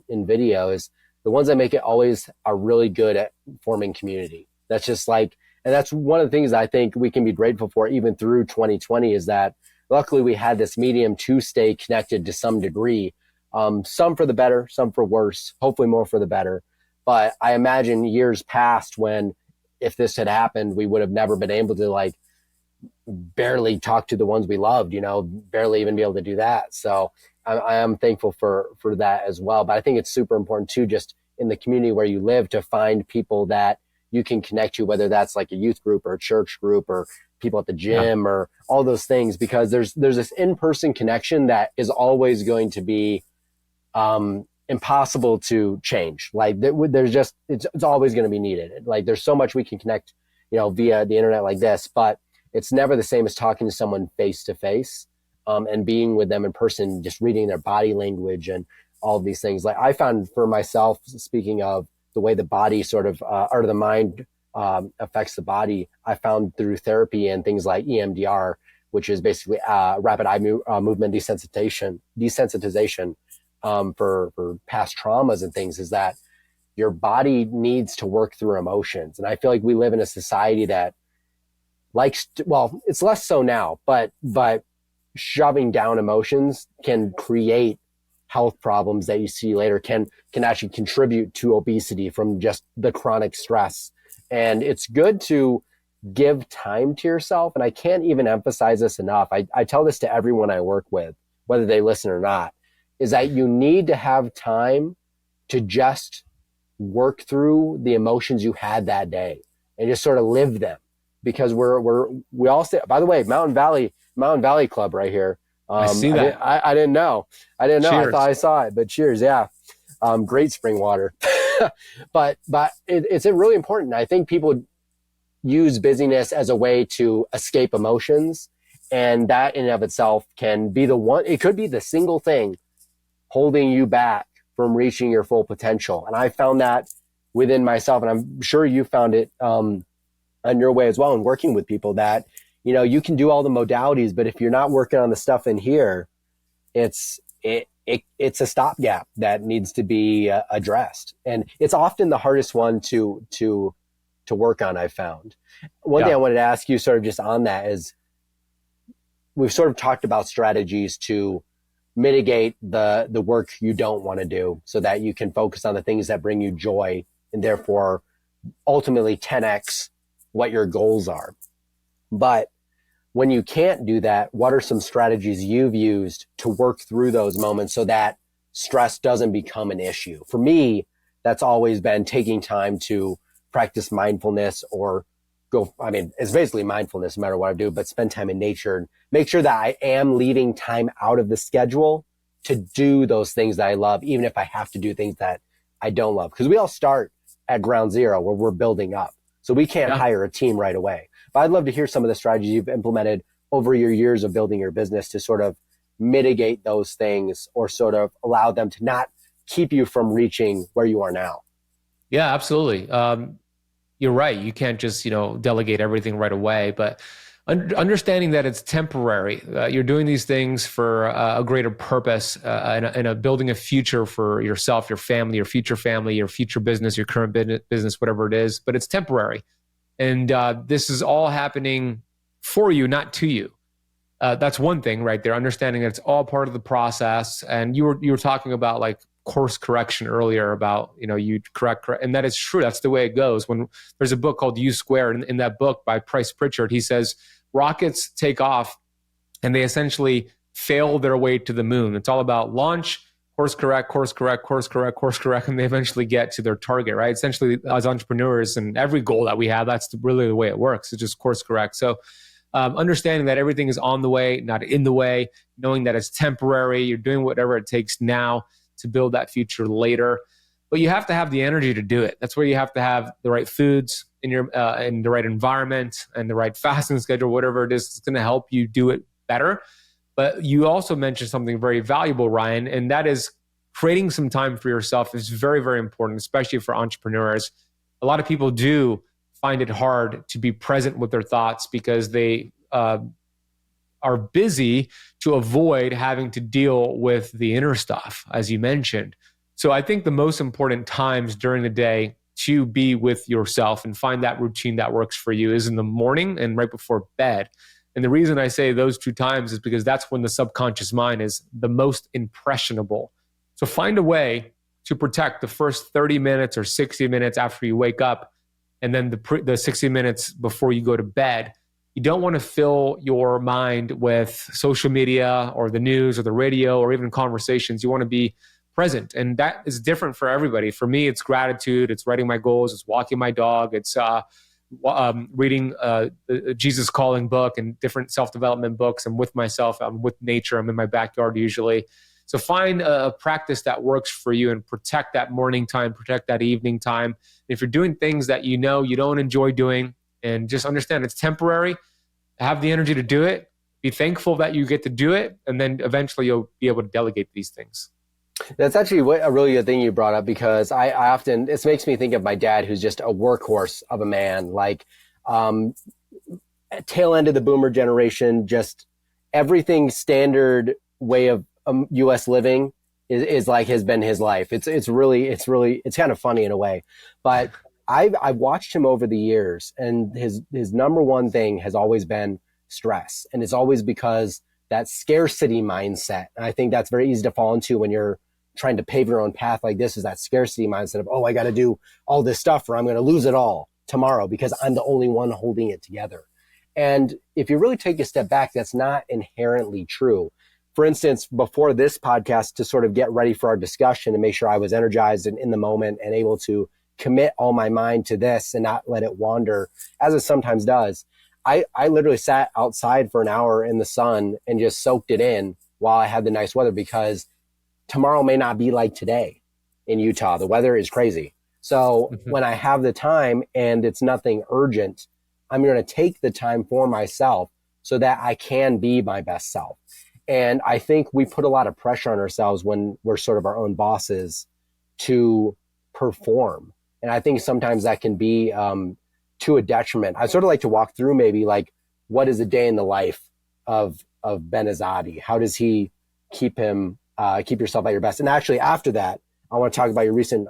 in video, is the ones that make it always are really good at forming community. That's just like, and that's one of the things I think we can be grateful for even through 2020 is that luckily we had this medium to stay connected to some degree, some for the better, some for worse, hopefully more for the better. But I imagine years past when, if this had happened, we would have never been able to like barely talk to the ones we loved, barely even be able to do that. So I am thankful for that as well. But I think it's super important too, just in the community where you live, to find people that you can connect to, whether that's like a youth group or a church group or people at the gym or all those things, because there's this in-person connection that is always going to be impossible to change. Like there's just, it's always going to be needed. Like there's so much we can connect, via the internet like this, but it's never the same as talking to someone face to face. And being with them in person, just reading their body language and all of these things. Like I found for myself, speaking of the way the body sort of, or the mind affects the body, I found through therapy and things like EMDR, which is basically rapid eye movement desensitization for past traumas and things, is that your body needs to work through emotions. And I feel like we live in a society that likes to, well, it's less so now, but shoving down emotions can create health problems that you see later, can actually contribute to obesity from just the chronic stress. And it's good to give time to yourself. And I can't even emphasize this enough. I tell this to everyone I work with, whether they listen or not, is that you need to have time to just work through the emotions you had that day and just sort of live them. Because we all say, by the way, Mountain Valley Club right here. I see that. I didn't know. Cheers. I thought I saw it, but cheers. Yeah. Great spring water. but it's really important. I think people use busyness as a way to escape emotions. And that in and of itself can be it could be the single thing holding you back from reaching your full potential. And I found that within myself, and I'm sure you found it, on your way as well, and working with people that, you can do all the modalities, but if you're not working on the stuff in here, it's a stopgap that needs to be addressed. And it's often the hardest one to work on, I've found. One thing I wanted to ask you sort of just on that is, we've sort of talked about strategies to mitigate the work you don't want to do so that you can focus on the things that bring you joy and therefore ultimately 10x what your goals are. But when you can't do that, what are some strategies you've used to work through those moments so that stress doesn't become an issue? For me, that's always been taking time to practice mindfulness it's basically mindfulness no matter what I do, but spend time in nature and make sure that I am leaving time out of the schedule to do those things that I love, even if I have to do things that I don't love. Because we all start at ground zero where we're building up. So we can't hire a team right away. But I'd love to hear some of the strategies you've implemented over your years of building your business to sort of mitigate those things or sort of allow them to not keep you from reaching where you are now. Yeah, absolutely. You're right. You can't just, delegate everything right away, but understanding that it's temporary. You're doing these things for a greater purpose and building a future for yourself, your family, your future business, your current business, whatever it is, but it's temporary. And this is all happening for you, not to you. That's one thing right there, understanding that it's all part of the process. And you were talking about like course correction earlier about, you correct, and that is true. That's the way it goes. When there's a book called U Squared, in that book by Price Pritchard, he says rockets take off and they essentially fail their way to the moon. It's all about launch, course correct, and they eventually get to their target, right? Essentially, as entrepreneurs and every goal that we have, that's really the way it works. It's just course correct. So understanding that everything is on the way, not in the way, knowing that it's temporary, you're doing whatever it takes now to build that future later. But you have to have the energy to do it. That's where you have to have the right foods in the right environment and the right fasting schedule, whatever it is, it's going to help you do it better. But you also mentioned something very valuable, Ryan, and that is creating some time for yourself is very, very important, especially for entrepreneurs. A lot of people do find it hard to be present with their thoughts because they are busy to avoid having to deal with the inner stuff, as you mentioned. So I think the most important times during the day to be with yourself and find that routine that works for you is in the morning and right before bed. And the reason I say those 2 times is because that's when the subconscious mind is the most impressionable. So find a way to protect the first 30 minutes or 60 minutes after you wake up, and then the 60 minutes before you go to bed. You don't want to fill your mind with social media or the news or the radio or even conversations. You want to be present. And that is different for everybody. For me, it's gratitude. It's writing my goals. It's walking my dog. It's reading the Jesus Calling book and different self-development books. I'm with myself. I'm with nature. I'm in my backyard usually. So find a practice that works for you and protect that morning time, protect that evening time. If you're doing things that you know you don't enjoy doing, and just understand it's temporary, have the energy to do it, be thankful that you get to do it, and then eventually you'll be able to delegate these things. That's actually a really good thing you brought up, because I often, this makes me think of my dad, who's just a workhorse of a man, like tail end of the boomer generation, just everything standard way of U.S. living is like has been his life. It's kind of funny in a way, but I've watched him over the years, and his number one thing has always been stress. And it's always because that scarcity mindset. And I think that's very easy to fall into when you're trying to pave your own path like this, is that scarcity mindset of, oh, I got to do all this stuff or I'm going to lose it all tomorrow because I'm the only one holding it together. And if you really take a step back, that's not inherently true. For instance, before this podcast, to sort of get ready for our discussion and make sure I was energized and in the moment and able to commit all my mind to this and not let it wander, as it sometimes does, I literally sat outside for an hour in the sun and just soaked it in while I had the nice weather, because tomorrow may not be like today in Utah. The weather is crazy. So when I have the time and it's nothing urgent, I'm going to take the time for myself so that I can be my best self. And I think we put a lot of pressure on ourselves when we're sort of our own bosses to perform. And I think sometimes that can be to a detriment. I sort of like to walk through maybe like, what is a day in the life of Ben Azadi? How does he keep yourself at your best? And actually after that, I want to talk about your recent,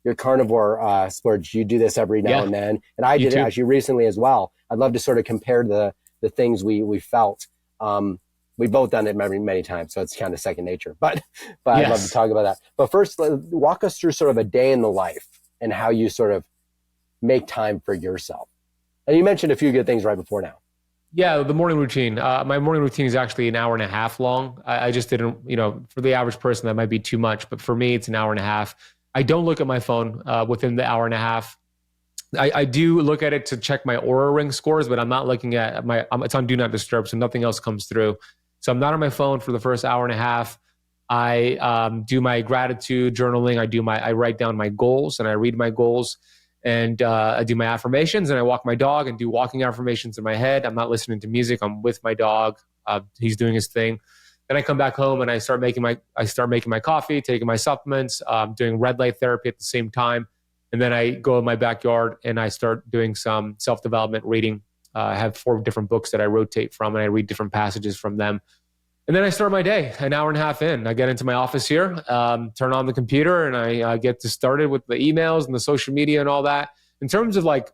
your carnivore splurge. You do this every now and then. And I did it actually recently as well. I'd love to sort of compare the things we felt. We've both done it many times, so it's kind of second nature, but yes. I'd love to talk about that. But first, walk us through sort of a day in the life and how you sort of make time for yourself. And you mentioned a few good things right before now. Yeah, the morning routine. My morning routine is actually an hour and a half long. I just didn't, for the average person, that might be too much, but for me, it's an hour and a half. I don't look at my phone within the hour and a half. I do look at it to check my Oura Ring scores, but I'm not looking at it's on Do Not Disturb, so nothing else comes through. So I'm not on my phone for the first hour and a half. I do my gratitude journaling. I write down my goals and I read my goals, and I do my affirmations, and I walk my dog and do walking affirmations in my head. I'm not listening to music. I'm with my dog. He's doing his thing. Then I come back home and I start making my coffee, taking my supplements, doing red light therapy at the same time. And then I go in my backyard and I start doing some self-development reading. I have 4 different books that I rotate from, and I read different passages from them. And then I start my day an hour and a half in. I get into my office here, turn on the computer, and I get started with the emails and the social media and all that. In terms of like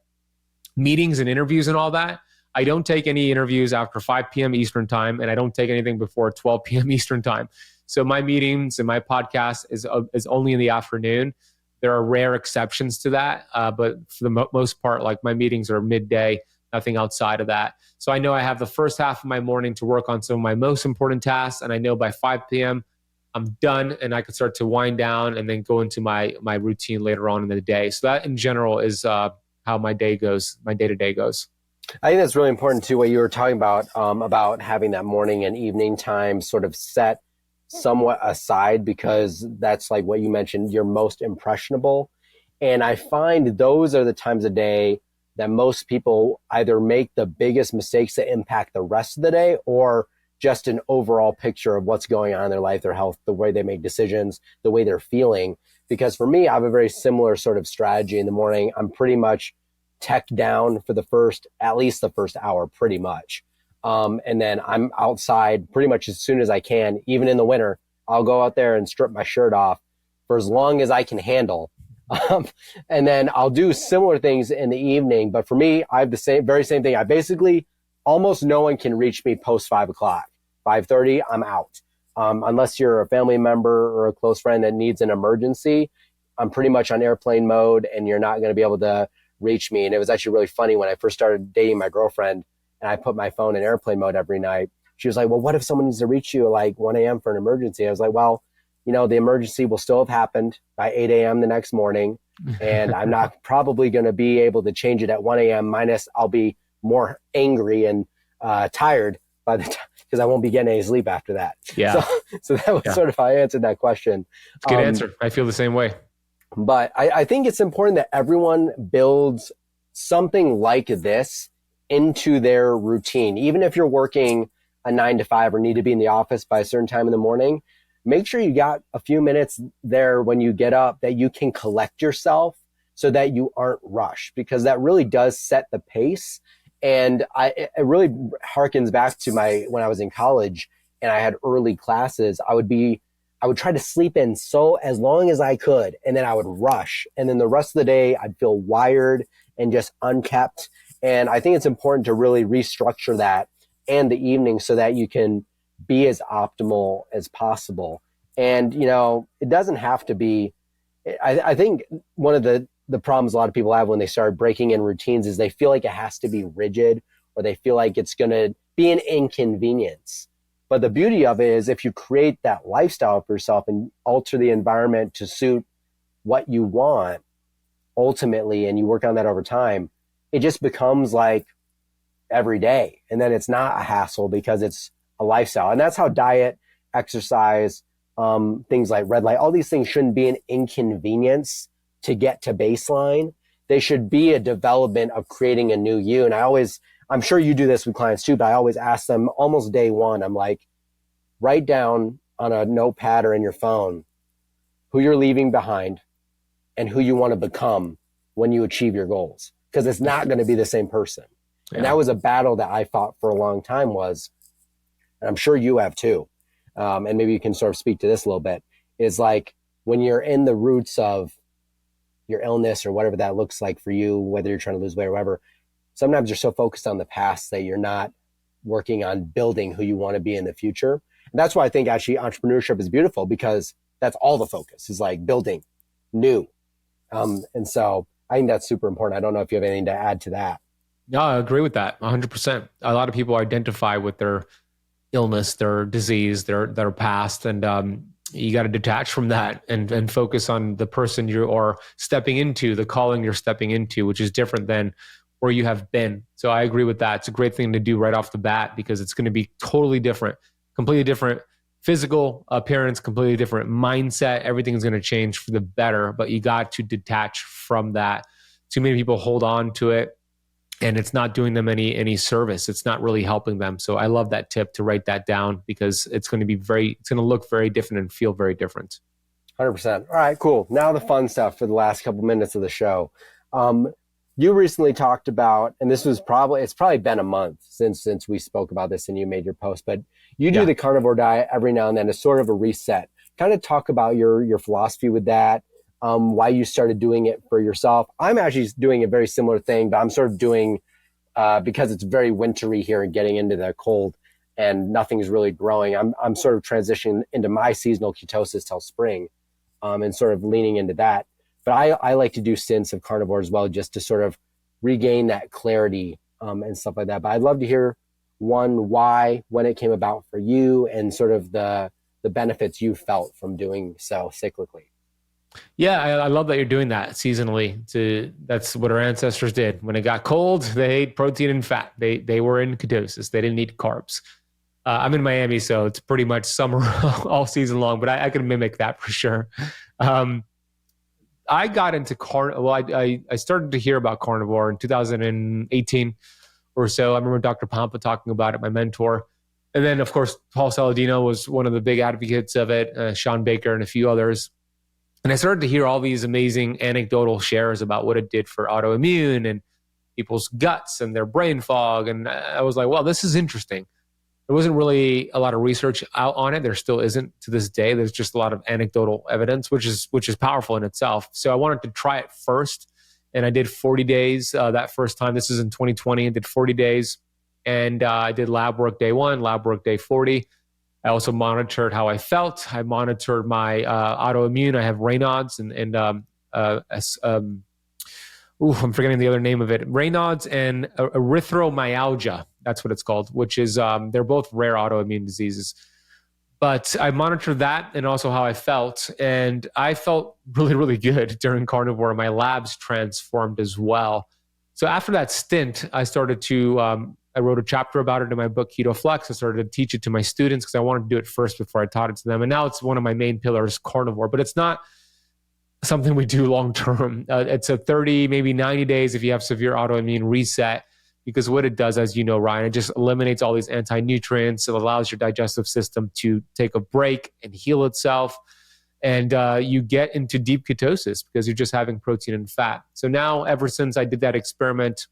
meetings and interviews and all that, I don't take any interviews after 5 p.m. Eastern time, and I don't take anything before 12 p.m. Eastern time. So my meetings and my podcast is only in the afternoon. There are rare exceptions to that, but for the most part, like my meetings are midday, nothing outside of that. So I know I have the first half of my morning to work on some of my most important tasks, and I know by 5 p.m. I'm done, and I can start to wind down and then go into my routine later on in the day. So that in general is how my day goes, my day-to-day goes. I think that's really important too, what you were talking about having that morning and evening time sort of set somewhat aside, because that's like what you mentioned, you're most impressionable. And I find those are the times of day that most people either make the biggest mistakes that impact the rest of the day, or just an overall picture of what's going on in their life, their health, the way they make decisions, the way they're feeling. Because for me, I have a very similar sort of strategy in the morning. I'm pretty much tech down for at least the first hour, pretty much. And then I'm outside pretty much as soon as I can, even in the winter. I'll go out there and strip my shirt off for as long as I can handle. And then I'll do similar things in the evening. But for me, I have the very same thing. I basically, almost no one can reach me post 5 o'clock. 5:30, I'm out. Unless you're a family member or a close friend that needs an emergency, I'm pretty much on airplane mode and you're not going to be able to reach me. And it was actually really funny when I first started dating my girlfriend and I put my phone in airplane mode every night. She was like, well, what if someone needs to reach you at like 1 a.m. for an emergency? I was like, well, the emergency will still have happened by 8 a.m. the next morning. And I'm not probably going to be able to change it at 1 a.m. minus I'll be more angry and tired by the time, because I won't be getting any sleep after that. Yeah. So that was sort of how I answered that question. It's a good answer. I feel the same way. But I think it's important that everyone builds something like this into their routine. Even if you're working a 9 to 5 or need to be in the office by a certain time in the morning, make sure you got a few minutes there when you get up that you can collect yourself so that you aren't rushed, because that really does set the pace. And it really harkens back to when I was in college and I had early classes. I would try to sleep in as long as I could, and then I would rush. And then the rest of the day, I'd feel wired and just unkept. And I think it's important to really restructure that and the evening so that you can be as optimal as possible. And, it doesn't have to be, I think one of the problems a lot of people have when they start breaking in routines is they feel like it has to be rigid, or they feel like it's going to be an inconvenience. But the beauty of it is if you create that lifestyle for yourself and alter the environment to suit what you want ultimately, and you work on that over time, it just becomes like every day. And then it's not a hassle because it's a lifestyle. And that's how diet, exercise, things like red light, all these things shouldn't be an inconvenience to get to baseline. They should be a development of creating a new you. And I'm sure you do this with clients too, but I always ask them almost day one, I'm like, write down on a notepad or in your phone who you're leaving behind and who you want to become when you achieve your goals. Because it's not going to be the same person. Yeah. And that was a battle that I fought for a long time and I'm sure you have too. And maybe you can sort of speak to this a little bit, is like when you're in the roots of your illness or whatever that looks like for you, whether you're trying to lose weight or whatever, sometimes you're so focused on the past that you're not working on building who you want to be in the future. And that's why I think actually entrepreneurship is beautiful, because that's all the focus is like building new. And so I think that's super important. I don't know if you have anything to add to that. No, I agree with that 100%. A lot of people identify with their illness, their disease, their past, and you got to detach from that and focus on the person you are stepping into, the calling you're stepping into, which is different than where you have been. So I agree with that. It's a great thing to do right off the bat, because it's going to be totally different, completely different physical appearance, completely different mindset. Everything's going to change for the better, but you got to detach from that. Too many people hold on to it, and it's not doing them any service. It's not really helping them. So I love that tip to write that down, because it's going to look very different and feel very different. 100%. All right, cool. Now the fun stuff for the last couple minutes of the show. You recently talked about, and it's probably been a month since we spoke about this and you made your post, but you do the carnivore diet every now and then as sort of a reset. Kind of talk about your philosophy with that, why you started doing it for yourself. I'm actually doing a very similar thing, but I'm sort of doing, because it's very wintry here and getting into the cold and nothing's really growing. I'm sort of transitioning into my seasonal ketosis till spring, and sort of leaning into that. But I like to do stints of carnivore as well, just to sort of regain that clarity and stuff like that. But I'd love to hear why, when it came about for you, and sort of the benefits you felt from doing so cyclically. Yeah, I love that you're doing that seasonally. That's what our ancestors did. When it got cold, they ate protein and fat. They were in ketosis. They didn't eat carbs. I'm in Miami, so it's pretty much summer all season long, but I can mimic that for sure. I got into I started to hear about carnivore in 2018 or so. I remember Dr. Pompa talking about it, my mentor. And then, of course, Paul Saladino was one of the big advocates of it, Sean Baker and a few others. And I started to hear all these amazing anecdotal shares about what it did for autoimmune and people's guts and their brain fog. And I was like, well, this is interesting. There wasn't really a lot of research out on it. There still isn't to this day. There's just a lot of anecdotal evidence, which is powerful in itself. So I wanted to try it first. And I did 40 days that first time. This is in 2020. I did 40 days. And I did lab work day 1, lab work day 40. I also monitored how I felt. I monitored my autoimmune. I have Raynaud's and I'm forgetting the other name of it. Raynaud's and erythromyalgia. That's what it's called, which is, they're both rare autoimmune diseases. But I monitored that and also how I felt. And I felt really, really good during carnivore. My labs transformed as well. So after that stint, I started to, I wrote a chapter about it in my book, Keto Flex. I started to teach it to my students because I wanted to do it first before I taught it to them. And now it's one of my main pillars, carnivore. But it's not something we do long term. It's a 30, maybe 90 days if you have severe autoimmune reset, because what it does, as you know, Ryan, it just eliminates all these anti-nutrients. It allows your digestive system to take a break and heal itself. And you get into deep ketosis because you're just having protein and fat. So now, ever since I did that experiment,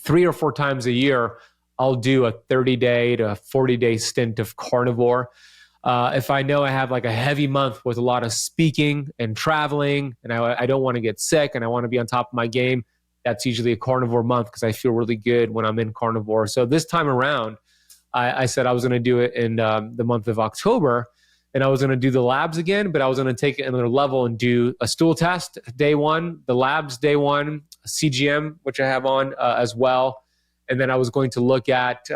3 or 4 times a year, I'll do a 30-day to 40-day stint of carnivore. If I know I have like a heavy month with a lot of speaking and traveling, and I don't want to get sick and I want to be on top of my game, that's usually a carnivore month because I feel really good when I'm in carnivore. So this time around, I said I was going to do it in the month of October, and I was going to do the labs again, but I was going to take it another level and do a stool test day 1, the labs day 1, CGM, which I have on as well. And then I was going to look at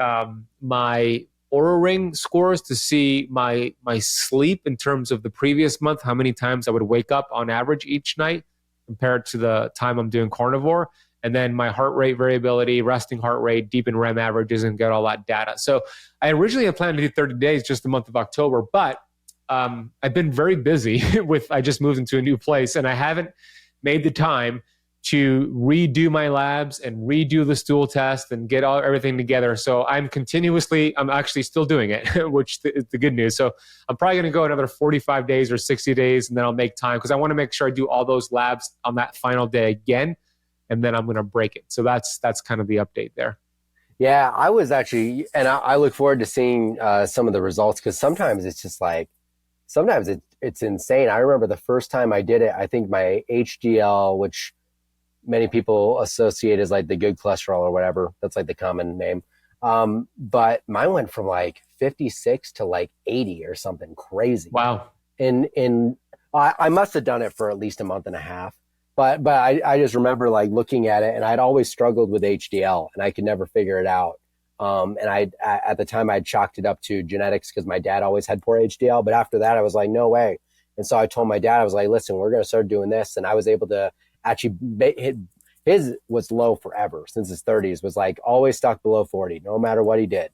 my Oura Ring scores to see my sleep in terms of the previous month, how many times I would wake up on average each night compared to the time I'm doing carnivore. And then my heart rate variability, resting heart rate, deep in REM averages, and get all that data. So I originally had planned to do 30 days just the month of October, but I've been very busy I just moved into a new place and I haven't made the time to redo my labs and redo the stool test and get everything together. So I'm actually still doing it, which is the good news. So I'm probably going to go another 45 days or 60 days, and then I'll make time because I want to make sure I do all those labs on that final day again, and then I'm going to break it. So that's kind of the update there. Yeah, I was actually, and I look forward to seeing some of the results because sometimes it's just like, sometimes it's insane. I remember the first time I did it, I think my HDL, which many people associate as like the good cholesterol or whatever. That's like the common name. But mine went from like 56 to like 80 or something crazy. Wow. I must have done it for at least a month and a half. But I just remember like looking at it, and I'd always struggled with HDL and I could never figure it out. And at the time I'd chalked it up to genetics because my dad always had poor HDL. But after that, I was like, no way. And so I told my dad, I was like, listen, we're going to start doing this. And I was able to actually his was low forever since his 30s, was like always stuck below 40, no matter what he did,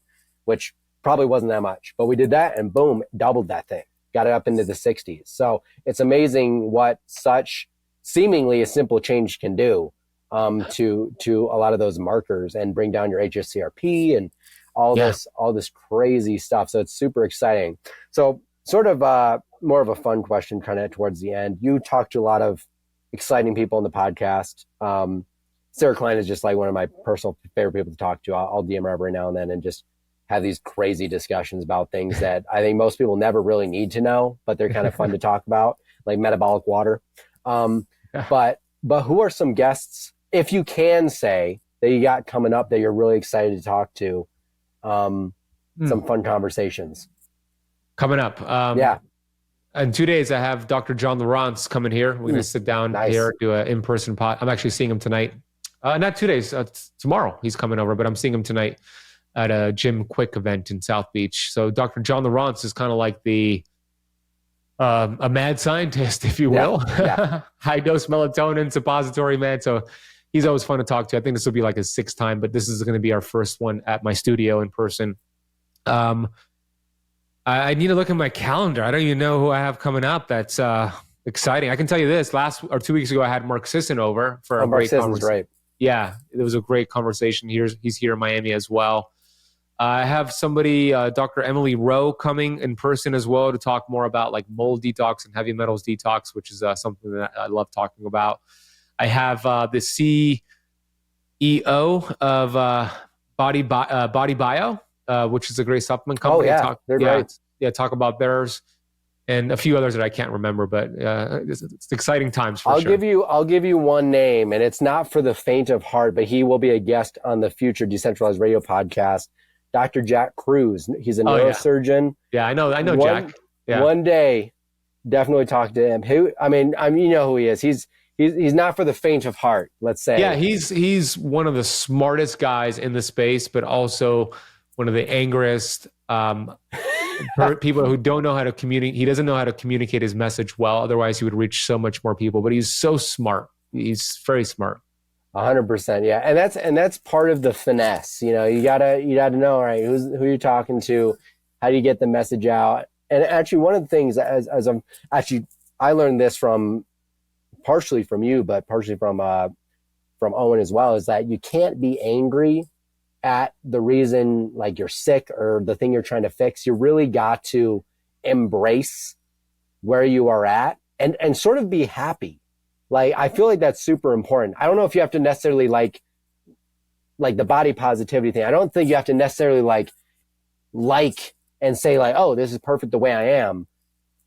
which probably wasn't that much, but we did that and boom, doubled that thing, got it up into the 60s. So it's amazing what such seemingly a simple change can do to a lot of those markers and bring down your HSCRP and all this crazy stuff. So it's super exciting. So sort of more of a fun question kind of towards the end. You talked to a lot of exciting people on the podcast. Sarah Klein is just like one of my personal favorite people to talk to. I'll DM her every now and then and just have these crazy discussions about things that I think most people never really need to know, but they're kind of fun to talk about, like metabolic water. But who are some guests, if you can say, that you got coming up that you're really excited to talk to? Some fun conversations coming up. Yeah. In 2 days, I have Dr. John Lawrence coming here. We're going to sit down here, do an in-person pod. I'm actually seeing him tonight. Not 2 days, tomorrow he's coming over, but I'm seeing him tonight at a Jim Quick event in South Beach. So Dr. John Lawrence is kind of like a mad scientist, if you will. Yeah. High dose melatonin suppository man. So he's always fun to talk to. I think this will be like his 6th time, but this is going to be our first one at my studio in person. I need to look at my calendar. I don't even know who I have coming up. That's exciting. I can tell you this: 2 weeks ago, I had Mark Sisson over for a great conversation. Right. Yeah, it was a great conversation. He's here in Miami as well. I have somebody, Dr. Emily Rowe, coming in person as well to talk more about like mold detox and heavy metals detox, which is something that I love talking about. I have the of Body Bio, which is a great supplement company. Oh yeah, they're great. Yeah, talk about theirs and a few others that I can't remember, but it's exciting times for sure. I'll give you one name, and it's not for the faint of heart, but he will be a guest on the future Decentralized Radio podcast. Dr. Jack Cruz. He's a neurosurgeon. Yeah, I know Jack. Yeah. One day, definitely talk to him. You know who he is. He's not for the faint of heart, let's say. Yeah, he's one of the smartest guys in the space, but also one of the angriest people who don't know how to communicate. He doesn't know how to communicate his message well. Otherwise, he would reach so much more people. But he's so smart. He's very smart. 100%. Yeah, and that's part of the finesse. You know, you gotta know, all right, who you're talking to, how do you get the message out? And actually, one of the things I learned this partially from you, but partially from Owen as well, is that you can't be angry at the reason, like you're sick or the thing you're trying to fix. You really got to embrace where you are at and sort of be happy. Like, I feel like that's super important. I don't know if you have to necessarily like the body positivity thing. I don't think you have to necessarily like and say like, oh, this is perfect the way I am.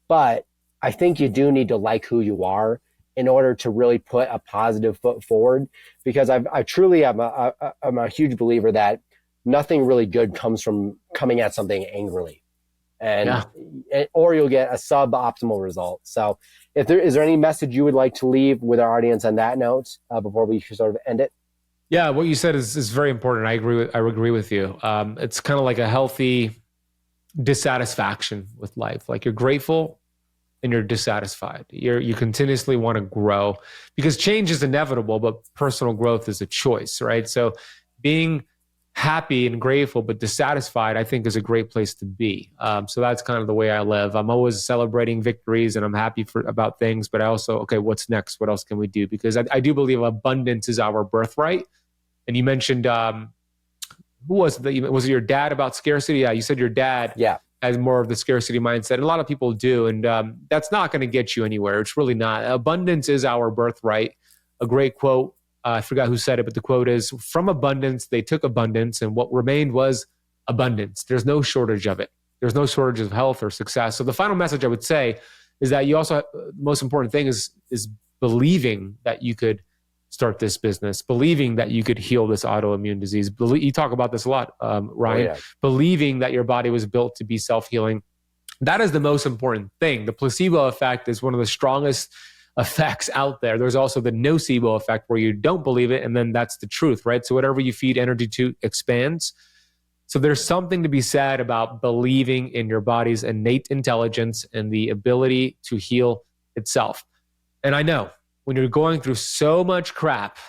But I think you do need to like who you are in order to really put a positive foot forward, because I truly am I'm a huge believer that nothing really good comes from coming at something angrily, or you'll get a suboptimal result. So is there any message you would like to leave with our audience on that note before we sort of end it? Yeah, what you said is very important. I agree with you. It's kind of like a healthy dissatisfaction with life. Like, you're grateful and you're dissatisfied. You continuously want to grow, because change is inevitable, but personal growth is a choice, right? So being happy and grateful but dissatisfied, I think, is a great place to be. So that's kind of the way I live. I'm always celebrating victories and I'm happy about things, but I also, okay, what's next? What else can we do? Because I do believe abundance is our birthright. And you mentioned, who was it? Was it your dad about scarcity? Yeah, you said your dad has more of the scarcity mindset. And a lot of people do. And that's not going to get you anywhere. It's really not. Abundance is our birthright. A great quote. I forgot who said it, but the quote is, from abundance, they took abundance, and what remained was abundance. There's no shortage of it. There's no shortage of health or success. So the final message I would say is that you also, the most important thing is believing that you could start this business, believing that you could heal this autoimmune disease. You talk about this a lot, Ryan. Oh, yeah. Believing that your body was built to be self-healing. That is the most important thing. The placebo effect is one of the strongest effects out there. There's also the nocebo effect, where you don't believe it, and then that's the truth, right? So whatever you feed energy to expands. So there's something to be said about believing in your body's innate intelligence and the ability to heal itself. And I know when you're going through so much crap,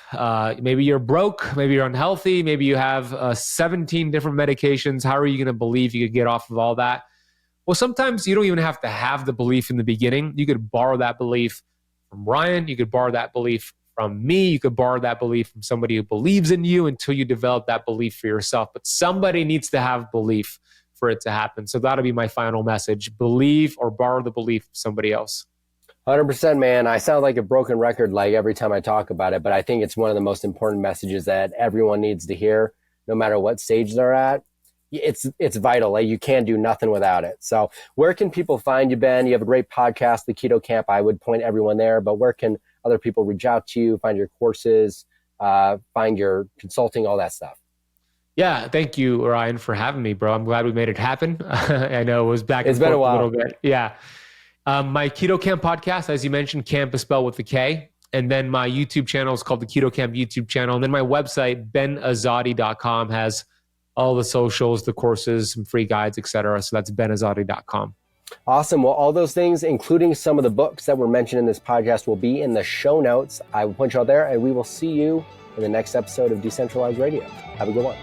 maybe you're broke, maybe you're unhealthy, maybe you have 17 different medications. How are you going to believe you could get off of all that? Well, sometimes you don't even have to have the belief in the beginning. You could borrow that belief from Ryan. You could borrow that belief from me. You could borrow that belief from somebody who believes in you until you develop that belief for yourself. But somebody needs to have belief for it to happen. So that'll be my final message. Believe or borrow the belief of somebody else. 100%, man. I sound like a broken record like every time I talk about it, but I think it's one of the most important messages that everyone needs to hear, no matter what stage they're at. It's vital. Like, you can't do nothing without it. So where can people find you, Ben? You have a great podcast, the Keto Kamp. I would point everyone there, but where can other people reach out to you, find your courses, find your consulting, all that stuff? Yeah. Thank you, Ryan, for having me, bro. I'm glad we made it happen. I know it was back and forth been a while. Little bit. Yeah. My Keto Kamp podcast, as you mentioned, Kamp is spelled with a K. And then my YouTube channel is called the Keto Kamp YouTube channel. And then my website, benazadi.com, has all the socials, the courses, some free guides, etc. So that's benazadi.com. Awesome. Well, all those things, including some of the books that were mentioned in this podcast, will be in the show notes. I will point you out there, and we will see you in the next episode of Decentralized Radio. Have a good one.